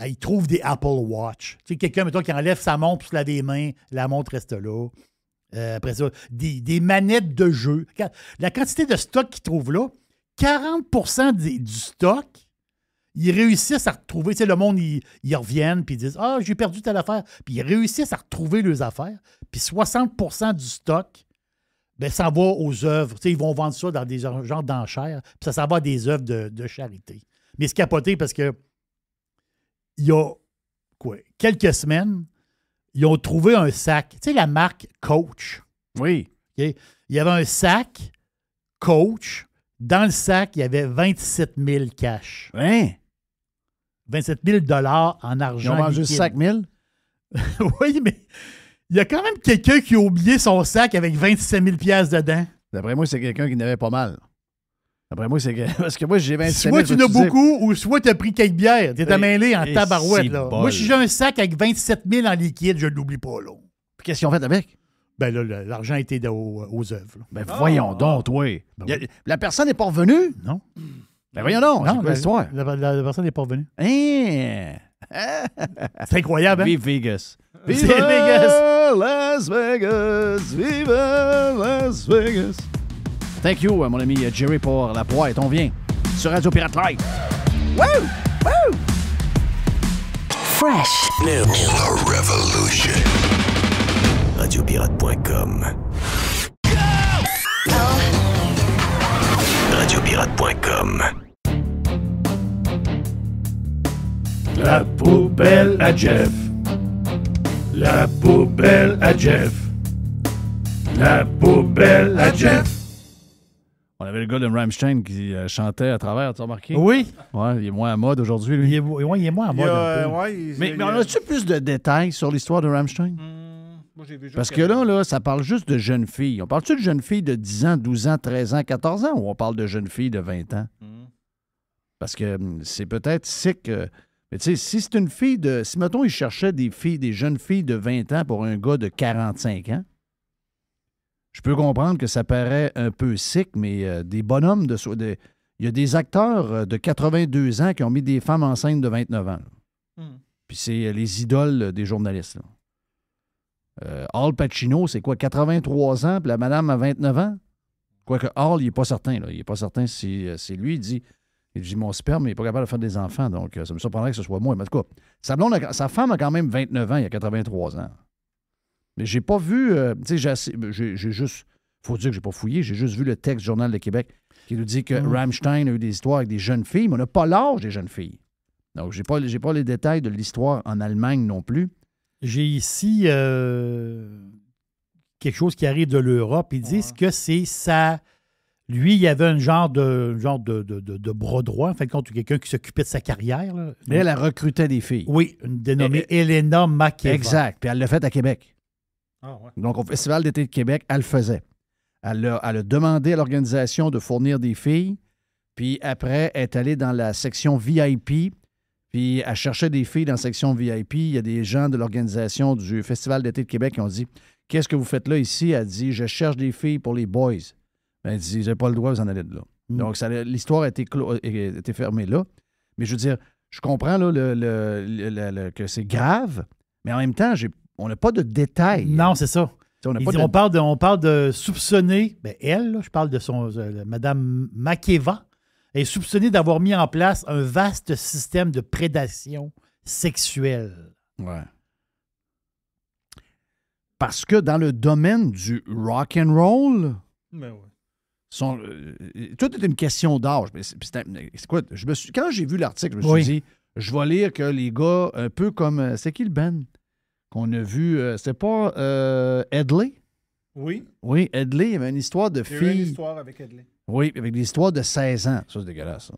Ils trouvent des Apple Watch. Tu sais, quelqu'un, mettons, qui enlève sa montre pour se laver les mains, la montre reste là. Après ça, des manettes de jeu. La quantité de stock qu'ils trouvent là, 40% du stock, ils réussissent à retrouver. Tu sais, le monde, ils reviennent puis ils disent « Ah, j'ai perdu telle affaire. » Puis ils réussissent à retrouver leurs affaires. Puis 60% du stock, ben, ça va aux œuvres. Tu sais, ils vont vendre ça dans des genres d'enchères. Puis ça va à des œuvres de charité. Mais c'est capoté parce que il y a quelques semaines, ils ont trouvé un sac. Tu sais, la marque Coach. Oui. Okay? Il y avait un sac Coach. Dans le sac, il y avait 27 000 cash. Hein? 27 000 en argent. Ils ont mangé liquide. 5 000? Oui, mais il y a quand même quelqu'un qui a oublié son sac avec 27 000 dedans. D'après moi, c'est quelqu'un qui n'avait pas mal. D'après moi, c'est parce que moi, j'ai 27 000. Soit tu en as beaucoup, ou soit tu as pris quelques bières. Tu es mêlé en tabarouette. Là. Bol. Moi, si j'ai un sac avec 27 000 en liquide, je ne l'oublie pas. Là. Puis qu'est-ce qu'ils ont fait avec? Ben là, l'argent était aux œuvres. Là. Ben voyons donc, toi. Ben oui. La personne n'est pas revenue? Non. Ben voyons donc, c'est Non, quoi l'histoire? la personne n'est pas revenue. Hein? C'est incroyable, hein? Vive Vegas. C'est Vive Vegas. Las Vegas. Vive Las Vegas. Thank you, mon ami Jerry, pour la poêle. On vient sur Radio Pirate Live. Woo! Woo! Fresh. New Revolution. Radiopirate.com. Radiopirate.com. La poubelle à Jeff. La poubelle à Jeff. La poubelle à Jeff. On avait le gars de Rammstein qui chantait à travers, tu as remarqué? Oui. Ouais, il est moins à mode aujourd'hui, lui. Il est moins en mode. un peu. Mais on a-tu plus de détails sur l'histoire de Rammstein? Moi, j'ai vu juste Parce que là, ça parle juste de jeunes filles. On parle-tu de jeunes filles de 10 ans, 12 ans, 13 ans, 14 ans ou on parle de jeunes filles de 20 ans? Parce que c'est peut-être sick. Mais tu sais, si c'est une fille de... Si, mettons, ils cherchaient des jeunes filles de 20 ans pour un gars de 45 ans, je peux comprendre que ça paraît un peu sick, mais des bonhommes il y a des acteurs de 82 ans qui ont mis des femmes enceintes de 29 ans. Puis c'est les idoles des journalistes. Al Pacino, c'est quoi, 83 ans, puis la madame a 29 ans? Quoique Al, il n'est pas certain. Là. Il n'est pas certain si c'est lui. Il dit mon sperme, il n'est pas capable de faire des enfants, donc ça me surprendrait que ce soit moi. Mais en tout cas, sa femme a quand même 29 ans, il y a 83 ans. Mais j'ai pas vu, tu sais, j'ai juste, faut dire que j'ai pas fouillé, j'ai juste vu le texte Journal de Québec qui nous dit que Rammstein a eu des histoires avec des jeunes filles, mais on n'a pas l'âge des jeunes filles. Donc, j'ai pas les détails de l'histoire en Allemagne non plus. J'ai ici quelque chose qui arrive de l'Europe. Ils disent que c'est ça. Lui, il y avait un genre de bras droit, en fait, contre quelqu'un qui s'occupait de sa carrière. Là. Mais elle recrutait des filles. Oui, une dénommée Elena Makeva. Exact. Puis elle l'a fait à Québec. Ah, ouais. Donc, au Festival d'été de Québec, elle le faisait. Elle a demandé à l'organisation de fournir des filles, puis après, elle est allée dans la section VIP, puis elle cherchait des filles dans la section VIP. Il y a des gens de l'organisation du Festival d'été de Québec qui ont dit « Qu'est-ce que vous faites là ici? » Elle dit « Je cherche des filles pour les boys. » Elle dit « J'ai pas le droit, vous en allez de là. Donc, l'histoire a été fermée là. Mais je veux dire, je comprends là, que c'est grave, mais en même temps, on n'a pas de détails. Non, c'est ça. On parle de soupçonner, elle, là, je parle de Mme Makeva, elle est soupçonnée d'avoir mis en place un vaste système de prédation sexuelle. Ouais. Parce que dans le domaine du rock and roll, tout est une question d'âge. C'est quoi? Quand j'ai vu l'article, je me suis dit, je vais lire que les gars, un peu comme, c'est qui le band qu'on a vu? C'était pas Edley? Oui. Oui, Edley, il y avait une histoire de J'ai filles. eu une histoire avec Edley. Oui, avec des histoires de 16 ans. Ça, c'est dégueulasse, ça.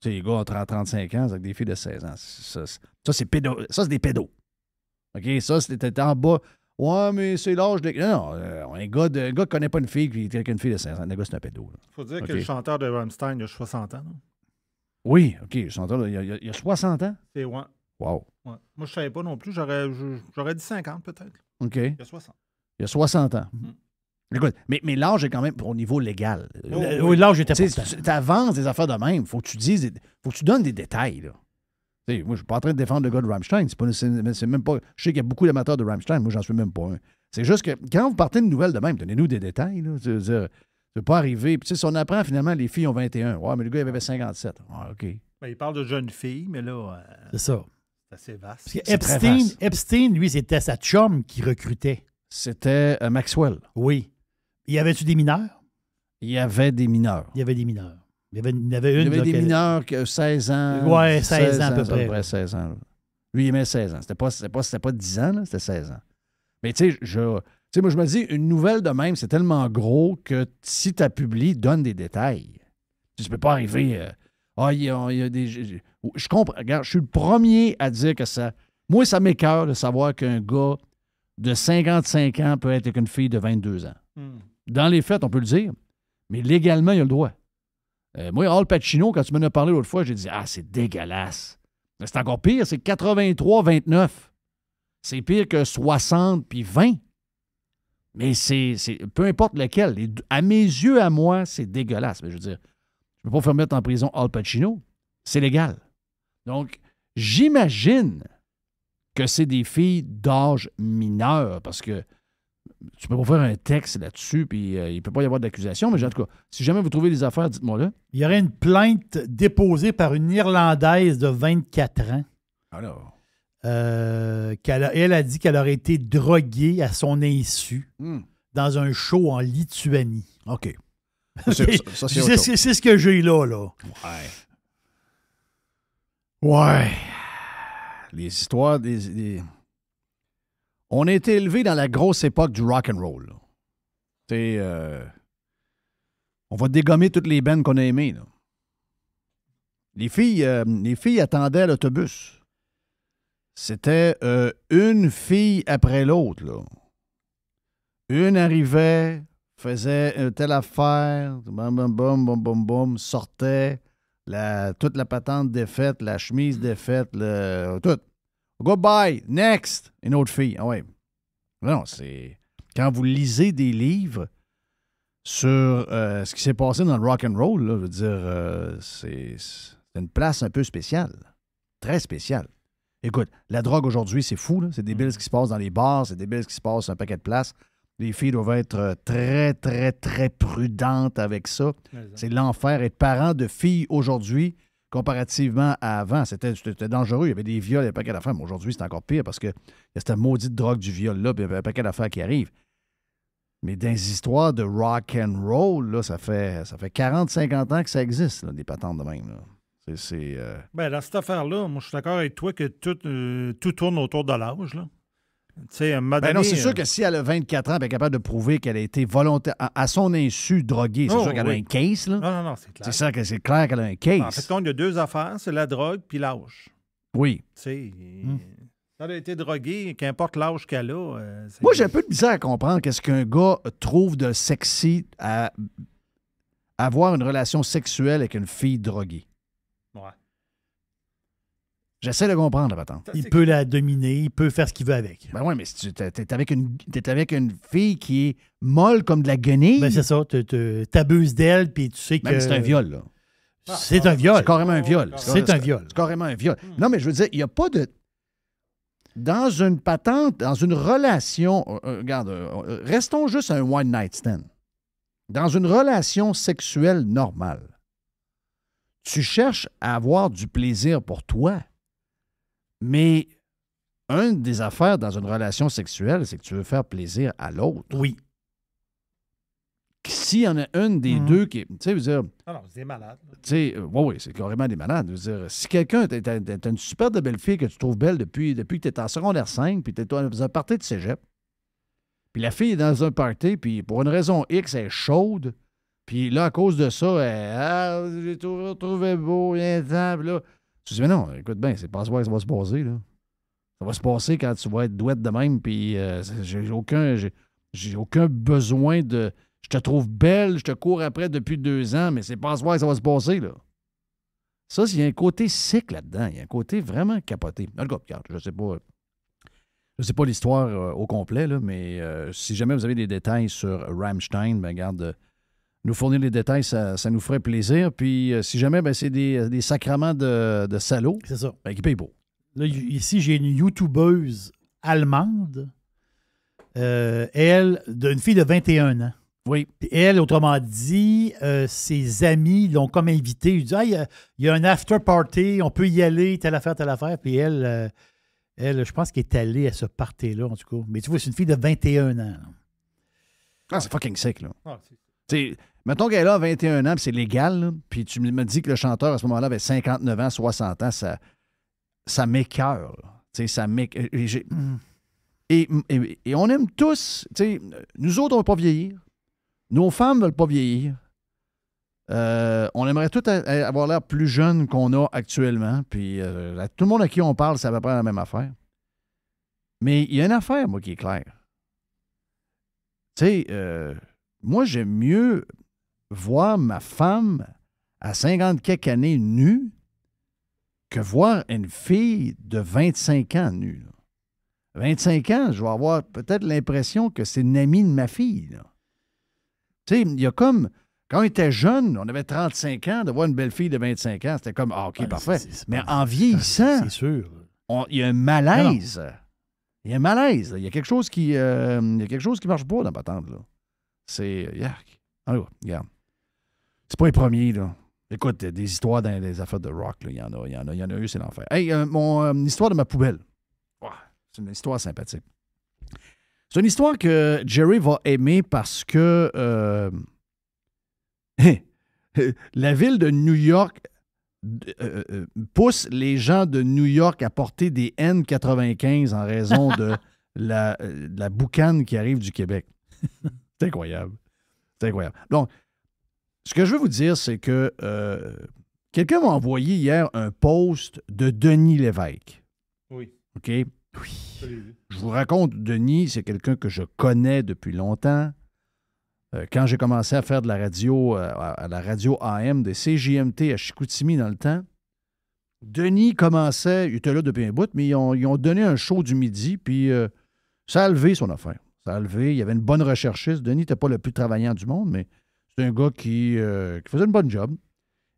Tu sais, les gars ont 35 ans avec des filles de 16 ans. Ça, c'est des pédos. OK? Ça, c'était en bas. Ouais, mais c'est l'âge de. Non, un gars ne connaît pas une fille qui est avec une fille de 16 ans. Le gars, c'est un pédo. Il faut dire que le chanteur de Rammstein, il a 60 ans. Non? Oui, OK. Le chanteur, il a 60 ans. C'est ouais. Wow. Ouais. Moi, je ne savais pas non plus. J'aurais dit 50 peut-être. OK. Il y a 60. Il y a 60 ans. Écoute, mais l'âge est quand même au niveau légal. Oui, l'âge était Tu important. avances des affaires de même. Faut que tu dises, faut que tu donnes des détails. Là. Moi, je ne suis pas en train de défendre le gars de Rammstein. C'est même pas. Je sais qu'il y a beaucoup d'amateurs de Rammstein. Moi, j'en suis même pas un. C'est juste que quand vous partez une nouvelle de même, donnez-nous des détails. Là. Tu veux dire, ne pas arriver. Puis, si on apprend finalement, les filles ont 21. Ouais, mais le gars, il avait 57. Ah, OK. Ben, il parle de jeunes filles, mais là, C'est ça. c'est assez vaste. Parce que C'est très vaste. Epstein, lui, c'était sa chum qui recrutait. C'était Maxwell. Oui. Y avait-tu des mineurs? Il y avait des mineurs. Il y avait des mineurs. Il y avait une. Il y avait là, des que- mineurs que 16 ans. Ouais, 16 ans à peu près. 16 ans. Là. Lui, il aimait 16 ans. C'était pas 10 ans, là, c'était 16 ans. Mais tu sais, moi, je me dis, une nouvelle de même, c'est tellement gros que si tu as publié, donne des détails. Tu ne peux pas arriver. Il y a des. Je comprends. Regarde, je suis le premier à dire que ça. Moi, ça m'écoeure de savoir qu'un gars de 55 ans peut être avec une fille de 22 ans. Dans les faits, on peut le dire, mais légalement, il a le droit. Moi, Al Pacino, quand tu m'en as parlé l'autre fois, j'ai dit « Ah, c'est dégueulasse. » Mais c'est encore pire, c'est 83-29. C'est pire que 60 puis 20. Mais c'est peu importe lequel. À mes yeux, à moi, c'est dégueulasse. Mais je veux dire, je ne peux pas faire mettre en prison Al Pacino. C'est légal. Donc, j'imagine que c'est des filles d'âge mineur parce que tu peux pas faire un texte là-dessus, puis il ne peut pas y avoir d'accusation, mais en tout cas, si jamais vous trouvez des affaires, dites-moi là. Il y aurait une plainte déposée par une Irlandaise de 24 ans. Alors. Elle a dit qu'elle aurait été droguée à son insu dans un show en Lituanie. OK. C'est ce que j'ai là. Ouais. Les histoires des... On a été élevés dans la grosse époque du rock and roll. On va dégommer toutes les bands qu'on a aimées. Là. Les filles attendaient à l'autobus. C'était une fille après l'autre. Là. Une arrivait, faisait telle affaire, bum, bum, bum, bum, bum, bum, sortait, toute la patente défaite, la chemise défaite, tout. Goodbye, next, une autre fille. Ah ouais. Non, c'est... Quand vous lisez des livres sur ce qui s'est passé dans le rock and roll, là, je veux dire, c'est une place un peu spéciale. Très spéciale. Écoute, la drogue aujourd'hui, c'est fou. Là. C'est débile ce qui se passe dans les bars, c'est débile ce qui se passe sur un paquet de places. Les filles doivent être très, très, très prudentes avec ça. C'est l'enfer. Être parent de filles aujourd'hui, comparativement à avant, c'était dangereux. Il y avait des viols et un paquet d'affaires. Mais aujourd'hui, c'est encore pire parce qu'il y a cette maudite drogue du viol-là puis il y a un paquet d'affaires qui arrivent. Mais dans les histoires de rock and roll, là, ça fait 40-50 ans que ça existe, là, des patentes de même. Là. Ben, dans cette affaire-là, moi, je suis d'accord avec toi que tout tourne autour de l'âge. Là. Tu sais, à un moment donné, non, c'est sûr que si elle a 24 ans et elle est capable de prouver qu'elle a été volontaire, à son insu droguée, c'est sûr qu'elle a un case. Là. Non, c'est clair. C'est ça que c'est clair qu'elle a un case. En fait, il y a deux affaires, c'est la drogue puis l'âge. Oui. Tu sais, elle a été droguée, qu'importe l'âge qu'elle a. Moi, j'ai un peu de misère à comprendre qu'est-ce qu'un gars trouve de sexy à avoir une relation sexuelle avec une fille droguée. Ouais. J'essaie de comprendre, patente. Il peut la dominer, il peut faire ce qu'il veut avec. Ben oui, mais si t'es avec une fille qui est molle comme de la guenille. Ben c'est ça, t'abuses d'elle, puis tu sais que... Ben, c'est un viol, là. C'est un viol. C'est carrément un viol. C'est un viol. C'est carrément un viol. Non, mais je veux dire, il n'y a pas de... Dans une patente, dans une relation... regarde, restons juste à un one night stand. Dans une relation sexuelle normale, tu cherches à avoir du plaisir pour toi. Mais une des affaires dans une relation sexuelle, c'est que tu veux faire plaisir à l'autre. Oui. S'il y en a une des deux qui... Tu sais, je veux dire... Non, c'est des malades. Tu sais, oui, c'est carrément des malades. Je veux dire, si quelqu'un... T'as une super de belle fille que tu trouves belle depuis que tu es en secondaire 5, puis tu es dans un party de cégep, puis la fille est dans un party, puis pour une raison X, elle est chaude, puis là, à cause de ça, j'ai trouvé beau, rien de temps, puis là... Tu dis, mais non, écoute bien, c'est pas ça que ça va se passer, là. Ça va se passer quand tu vas être douette de même, puis j'ai aucun besoin de... Je te trouve belle, je te cours après depuis 2 ans, mais c'est pas ce soir que ça va se passer, là. Ça, il y a un côté sick là-dedans. Il y a un côté vraiment capoté. En tout cas, regarde, je sais pas. Je ne sais pas l'histoire au complet, là, mais si jamais vous avez des détails sur Rammstein, ben regarde, nous fournir les détails, ça nous ferait plaisir. Puis si jamais c'est des sacrements de salauds, C'est ça. ben, qui payent pour. Là, ici, j'ai une YouTubeuse allemande, une fille de 21 ans. Oui. Puis elle, autrement dit, ses amis l'ont comme invitée. Ils disent « Ah, il y a un after party, on peut y aller, telle affaire. » Puis elle, je pense qu'elle est allée à ce party-là, en tout cas. Mais tu vois, c'est une fille de 21 ans. Là. Ah, c'est fucking sick, là. Ah, Tu sais, mettons qu'elle a 21 ans, puis c'est légal, là, puis tu me dis que le chanteur, à ce moment-là, avait 59 ans, 60 ans, ça m'écoeure. Tu sais, ça m'écoeure. Et on aime tous, tu sais, nous autres, on ne veut pas vieillir. Nos femmes ne veulent pas vieillir. On aimerait tous avoir l'air plus jeune qu'on a actuellement. Puis tout le monde à qui on parle, c'est à peu près la même affaire. Mais il y a une affaire, moi, qui est claire. Tu sais, moi, j'aime mieux voir ma femme à 50 quelques années nue que voir une fille de 25 ans nue. Là. 25 ans, je vais avoir peut-être l'impression que c'est une amie de ma fille. Là. Tu sais, il y a comme... Quand on était jeune, on avait 35 ans, de voir une belle fille de 25 ans, c'était comme, ah, OK, parfait. Mais en vieillissant, c'est sûr. Il y a un malaise. Il y a un malaise. Il y a quelque chose qui marche pas dans la patente. Là. C'est... Yark. Alors, regarde. C'est pas les premiers, là. Écoute, des histoires dans les affaires de rock, là, il y en a eu, c'est l'enfer. Hey, mon histoire de ma poubelle. Ouais, c'est une histoire sympathique. C'est une histoire que Jerry va aimer parce que la ville de New York pousse les gens de New York à porter des N95 en raison de la boucane qui arrive du Québec. C'est incroyable. C'est incroyable. Donc, ce que je veux vous dire, c'est que quelqu'un m'a envoyé hier un post de Denis Lévesque. Oui. OK? Oui. Je vous raconte, Denis, c'est quelqu'un que je connais depuis longtemps. Quand j'ai commencé à faire de la radio, à la radio AM de CJMT à Chicoutimi dans le temps, Denis commençait, il était là depuis un bout, mais ils ont donné un show du midi, puis ça a levé son affaire. Ça a levé, il y avait une bonne recherchiste. Denis n'était pas le plus travaillant du monde, mais c'est un gars qui faisait une bonne job.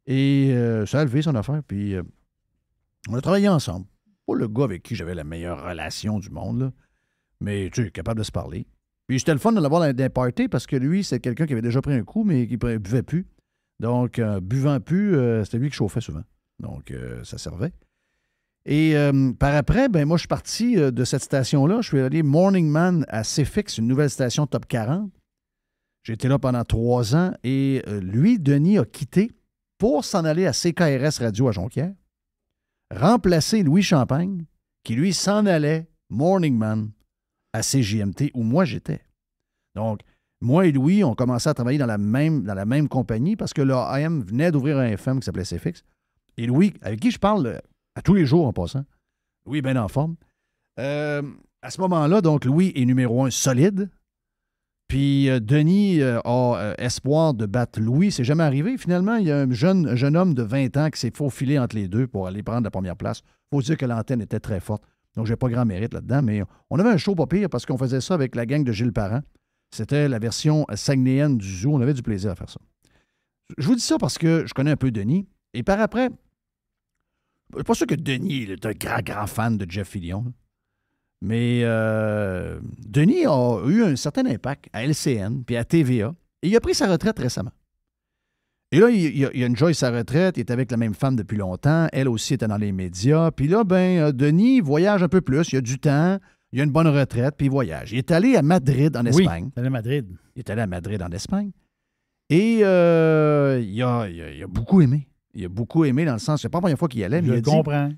Et ça a levé son affaire, puis on a travaillé ensemble. Pas le gars avec qui j'avais la meilleure relation du monde, là, mais tu sais, capable de se parler. Puis c'était le fun de l'avoir dans un party parce que lui, c'est quelqu'un qui avait déjà pris un coup, mais qui ne buvait plus. Donc, buvant plus, c'était lui qui chauffait souvent. Donc, ça servait. Et par après, ben moi, je suis parti de cette station-là. Je suis allé Morning Man à CFX, une nouvelle station Top 40. J'ai été là pendant 3 ans. Et lui, Denis, a quitté pour s'en aller à CKRS Radio à Jonquière, remplacer Louis Champagne, qui, lui, s'en allait Morning Man à CJMT, où moi, j'étais. Donc, moi et Louis, on commençait à travailler dans la même compagnie parce que le AM venait d'ouvrir un FM qui s'appelait CFX. Et Louis, avec qui je parle à tous les jours en passant, Louis est bien en forme. À ce moment-là, donc, Louis est numéro 1 solide. Puis Denis a espoir de battre Louis. C'est jamais arrivé. Finalement, il y a un jeune homme de 20 ans qui s'est faufilé entre les deux pour aller prendre la première place. Il faut dire que l'antenne était très forte. Donc, j'ai pas grand mérite là-dedans, mais on avait un show pas pire parce qu'on faisait ça avec la gang de Gilles Parent. C'était la version saguenéenne du zoo. On avait du plaisir à faire ça. Je vous dis ça parce que je connais un peu Denis. Et par après, je suis pas sûr que Denis est un grand fan de Jeff Fillion. Mais Denis a eu un certain impact à LCN puis à TVA. Et il a pris sa retraite récemment. Et là, il enjoy sa retraite. Il est avec la même femme depuis longtemps. Elle aussi était dans les médias. Puis là, Denis voyage un peu plus. Il a du temps. Il a une bonne retraite. Puis il voyage. Il est allé à Madrid, en Espagne. Oui, il est allé à Madrid. Il est allé à Madrid, en Espagne. Et il a beaucoup aimé. Il a beaucoup aimé dans le sens, c'est pas la première fois qu'il y allait. Mais Je comprends.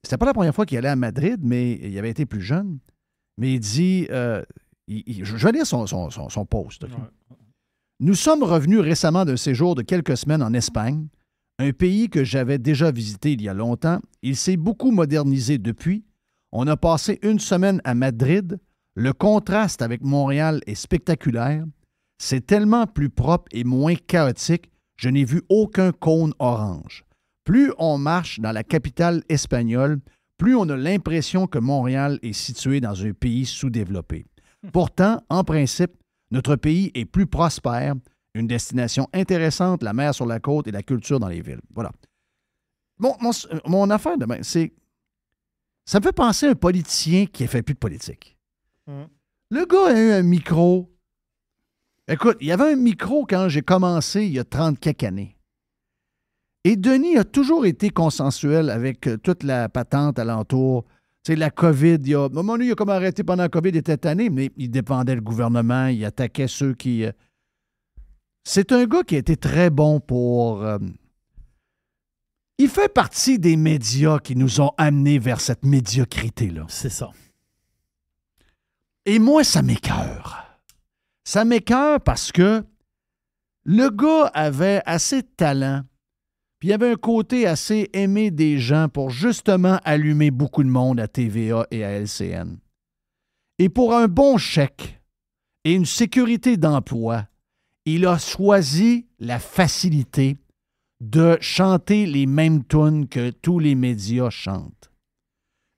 C'était pas la première fois qu'il allait à Madrid, mais il avait été plus jeune. Mais il dit, je vais lire son post. Okay? Ouais. Nous sommes revenus récemment d'un séjour de quelques semaines en Espagne, un pays que j'avais déjà visité il y a longtemps. Il s'est beaucoup modernisé depuis. On a passé 1 semaine à Madrid. Le contraste avec Montréal est spectaculaire. C'est tellement plus propre et moins chaotique. Je n'ai vu aucun cône orange. Plus on marche dans la capitale espagnole, plus on a l'impression que Montréal est situé dans un pays sous-développé. Pourtant, en principe, notre pays est plus prospère, une destination intéressante, la mer sur la côte et la culture dans les villes. Voilà. Mon affaire demain, c'est... Ça me fait penser à un politicien qui ne fait plus de politique. Le gars a eu un micro. Écoute, il y avait un micro quand j'ai commencé il y a 30 quelques années. Et Denis a toujours été consensuel avec toute la patente alentour. Tu sais, la COVID, à un moment donné, il a comme arrêté pendant la COVID, il était tanné, mais il dépendait du gouvernement, il attaquait ceux qui... C'est un gars qui a été très bon pour... Il fait partie des médias qui nous ont amenés vers cette médiocrité-là. C'est ça. Et moi, ça m'écoeure. Ça m'écoeure parce que le gars avait assez de talent, puis il avait un côté assez aimé des gens pour justement allumer beaucoup de monde à TVA et à LCN. Et pour un bon chèque et une sécurité d'emploi, il a choisi la facilité de chanter les mêmes tunes que tous les médias chantent.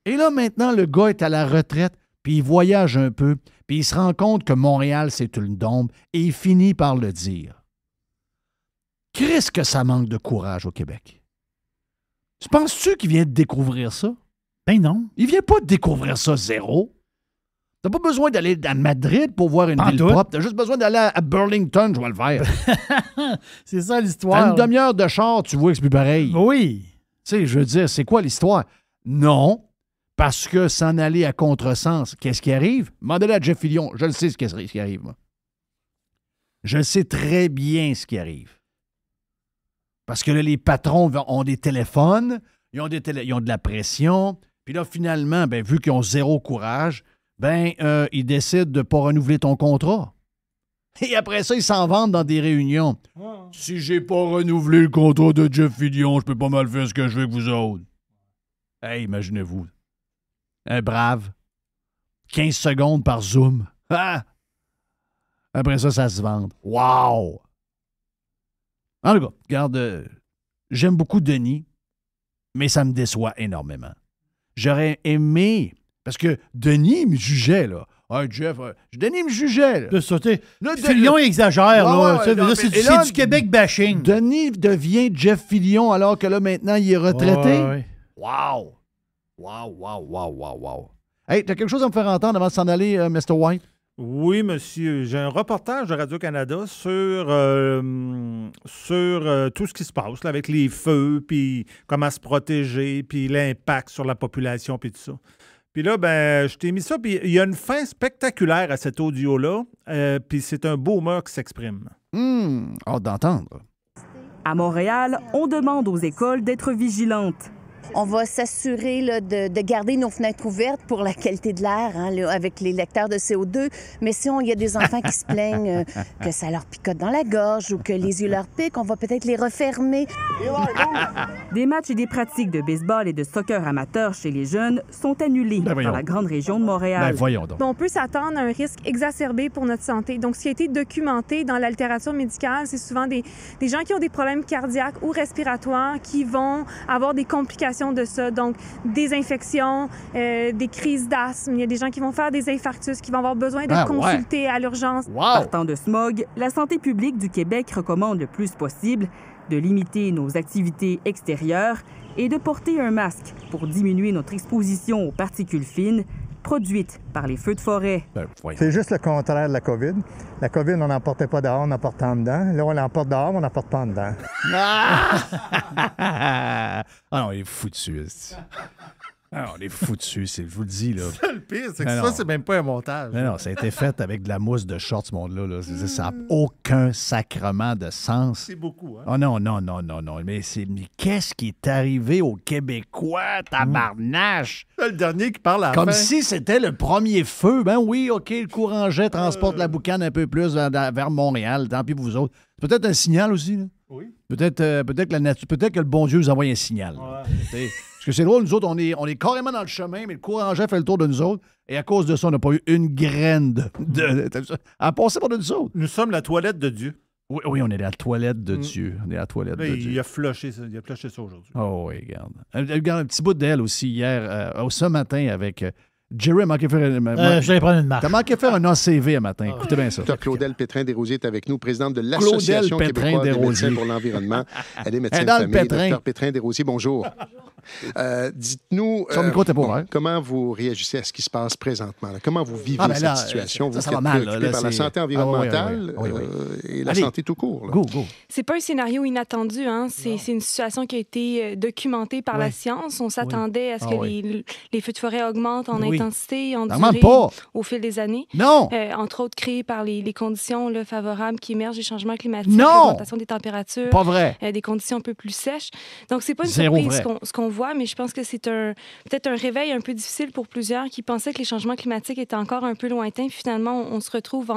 Et là, maintenant, le gars est à la retraite, puis il voyage un peu, puis il se rend compte que Montréal, c'est une dombe, et il finit par le dire. Christ que ça manque de courage au Québec. Tu penses-tu qu'il vient de découvrir ça? Ben non. Il vient pas de découvrir ça zéro. T'as pas besoin d'aller à Madrid pour voir une ville propre. T'as juste besoin d'aller à Burlington, je vais le faire. C'est ça l'histoire. À une demi-heure de char, tu vois que c'est plus pareil. Oui. Tu sais, je veux dire, c'est quoi l'histoire? Non, parce que s'en aller à contresens, qu'est-ce qui arrive? Demandez-le à Jeff Fillion. Je le sais ce qui arrive, moi. Je sais très bien ce qui arrive. Parce que là, les patrons ont des téléphones, ils ont de la pression, puis là, finalement, ben, vu qu'ils ont zéro courage, ils décident de ne pas renouveler ton contrat. Et après ça, ils s'en vendent dans des réunions. Si j'ai pas renouvelé le contrat de Jeff Fillion, je peux pas mal faire ce que je veux avec vous autres. Hey, imaginez-vous. Un brave. 15 secondes par Zoom. Ah! Après ça, ça se vend. Wow! En tout cas, regarde, j'aime beaucoup Denis, mais ça me déçoit énormément. J'aurais aimé, parce que Denis me jugeait, là. Ah, Jeff, Denis me jugeait, là. De sauter. Là, Fillion exagère, là. C'est du Québec bashing. Denis devient Jeff Fillion alors que là, maintenant, il est retraité. Ouais. Wow! Wow! Hey, t'as quelque chose à me faire entendre avant de s'en aller, Mr. White? Oui, monsieur. J'ai un reportage de Radio-Canada sur tout ce qui se passe là, avec les feux, puis comment se protéger, puis l'impact sur la population, puis tout ça. Puis là, je t'ai mis ça, puis il y a une fin spectaculaire à cet audio-là, puis c'est un boomer qui s'exprime. Hâte d'entendre. À Montréal, on demande aux écoles d'être vigilantes. On va s'assurer là, de garder nos fenêtres ouvertes pour la qualité de l'air, avec les lecteurs de CO2. Mais si il y a des enfants qui se plaignent que ça leur picote dans la gorge ou que les yeux leur piquent, on va peut-être les refermer. Des matchs et des pratiques de baseball et de soccer amateur chez les jeunes sont annulés dans la grande région de Montréal. Voyons donc. On peut s'attendre à un risque exacerbé pour notre santé. Donc, ce qui a été documenté dans la littérature médicale, c'est souvent des gens qui ont des problèmes cardiaques ou respiratoires qui vont avoir des complications de ça. Donc, des infections, des crises d'asthme. Il y a des gens qui vont faire des infarctus, qui vont avoir besoin de consulter à l'urgence. Wow. Partant de smog, la santé publique du Québec recommande le plus possible de limiter nos activités extérieures et de porter un masque pour diminuer notre exposition aux particules fines produites par les feux de forêt. C'est juste le contraire de la COVID. La COVID, on n'en portait pas dehors, on en portait en dedans. Là, on l'en porte dehors, mais on n'en porte pas en dedans. Ah non, il est foutu. Ah, on est foutu, je vous le dis, là. Le pire, c'est que ça, c'est même pas un montage. Non, ça a été fait avec de la mousse de short, ce monde-là. Là. Ça n'a aucun sacrement de sens. C'est beaucoup, hein? Oh non. Mais qu'est-ce qui est arrivé aux Québécois, tabarnache? Le dernier qui parle à la Comme fin. si c'était le premier feu. Ben oui, OK, le courant-jet transporte la boucane un peu plus vers Montréal. Tant pis pour vous autres. C'est peut-être un signal aussi, là. Oui. Peut-être que la nature, peut-être que le bon Dieu nous envoie un signal. Ouais. Parce que c'est drôle, nous autres, on est carrément dans le chemin, mais le courant-jet fait le tour de nous autres. Et à cause de ça, on n'a pas eu une graine à passer par de nous autres. Nous sommes la toilette de Dieu. Oui, on est à la toilette de Dieu. On est à la toilette Là, de Dieu. il a flushé ça aujourd'hui. Oh oui, regarde. Regarde un petit bout d'elle aussi hier, ce matin avec Jerry a manqué faire je vais prendre une marche. T'as manqué faire un ACV un matin. Écoutez bien ça. Dr. Claudel Pétrin-Desrosiers est avec nous, présidente de l'Association québécoise des médecins pour l'environnement. Elle est médecin de famille. Dr. Pétrin-Desrosiers, bonjour. Dites-nous comment vous réagissez à ce qui se passe présentement. Là? Comment vous vivez cette situation? Vous êtes préoccupé par la santé environnementale et la santé tout court. Go. C'est pas un scénario inattendu. Hein? C'est une situation qui a été documentée par la science. On s'attendait à ce que les feux de forêt augmentent en intensité, en durée au fil des années. Non! Entre autres, créées par les conditions favorables qui émergent des changements climatiques, l'augmentation des températures, pas vrai. Des conditions un peu plus sèches. Donc, c'est pas une surprise ce qu'on voit, mais je pense que c'est peut-être un réveil un peu difficile pour plusieurs qui pensaient que les changements climatiques étaient encore un peu lointains. Puis finalement, on se retrouve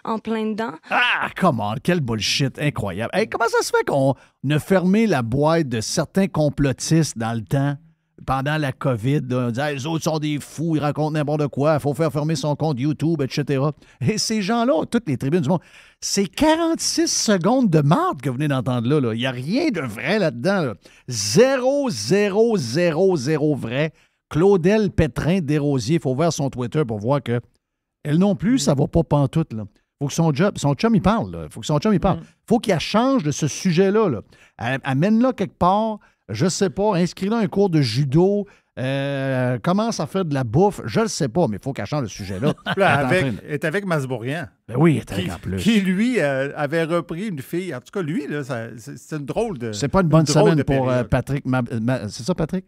en plein dedans. Ah, come on, quel bullshit incroyable. Hey, comment ça se fait qu'on a fermé la boîte de certains complotistes dans le temps? Pendant la COVID, là, on disait les autres sont des fous, ils racontent n'importe quoi, il faut faire fermer son compte YouTube, etc. Et ces gens-là ont toutes les tribunes du monde. C'est 46 secondes de marde que vous venez d'entendre là. Il n'y a rien de vrai là-dedans. Là. 0, 0, 0, 0 vrai. Claudel Pétrin-Desrosiers, il faut voir son Twitter pour voir que elle non plus, ça va pas pantoute. Là. Faut que son chum, il parle. Là. Faut que son chum, il parle. Faut qu'il change de ce sujet-là. Là. Amène-la quelque part. Je sais pas, inscris-la un cours de judo, commence à faire de la bouffe, je le sais pas, mais il faut qu'elle change le sujet-là. Elle est avec Masbourian. Ben oui, elle est avec en plus. Qui, lui, avait repris une fille. En tout cas, lui, là, c'est une drôle de... C'est pas une bonne semaine pour Patrick... c'est ça, Patrick?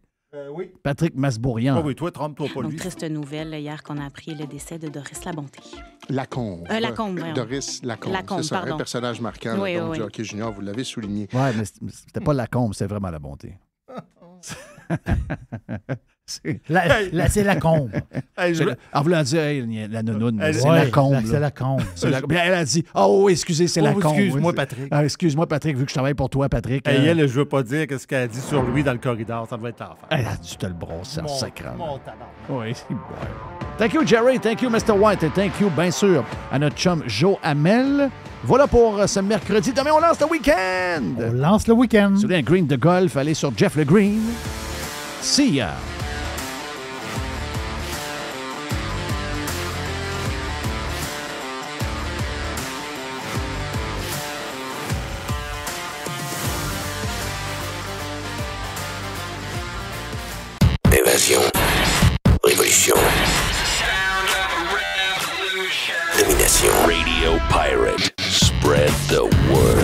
Oui. Patrick Masbourian. Oui, toi, trompe-toi pas lui. Une triste nouvelle hier qu'on a appris le décès de Doris Labonté. Lacombe. Lacombe, voyons. Doris Lacombe. C'est ça, un personnage marquant du hockey junior, vous l'avez souligné. Oui, mais c'était pas Lacombe, c'était vraiment la bonté. c'est Lacombe. En voulant dire, la nounoune, c'est Lacombe. C'est Lacombe. Elle a dit, oh, excusez, c'est Lacombe. Excuse-moi, Patrick. Excuse-moi, Patrick, vu que je travaille pour toi, Patrick. Elle, je veux pas dire ce qu'elle a dit sur lui dans le corridor. Ça devait être l'enfer. Elle a dû te le brosser en sacrant. Oui, c'est bon. Thank you, Jerry. Thank you, Mr. White. Et thank you, bien sûr, à notre chum Joe Hamel. Voilà pour ce mercredi. Demain, on lance le week-end. On lance le week-end. Si vous voulez un green de golf, allez sur Jeff Le Green. See ya. Évasion. Révolution. Domination. Radio Pirate. Spread the word.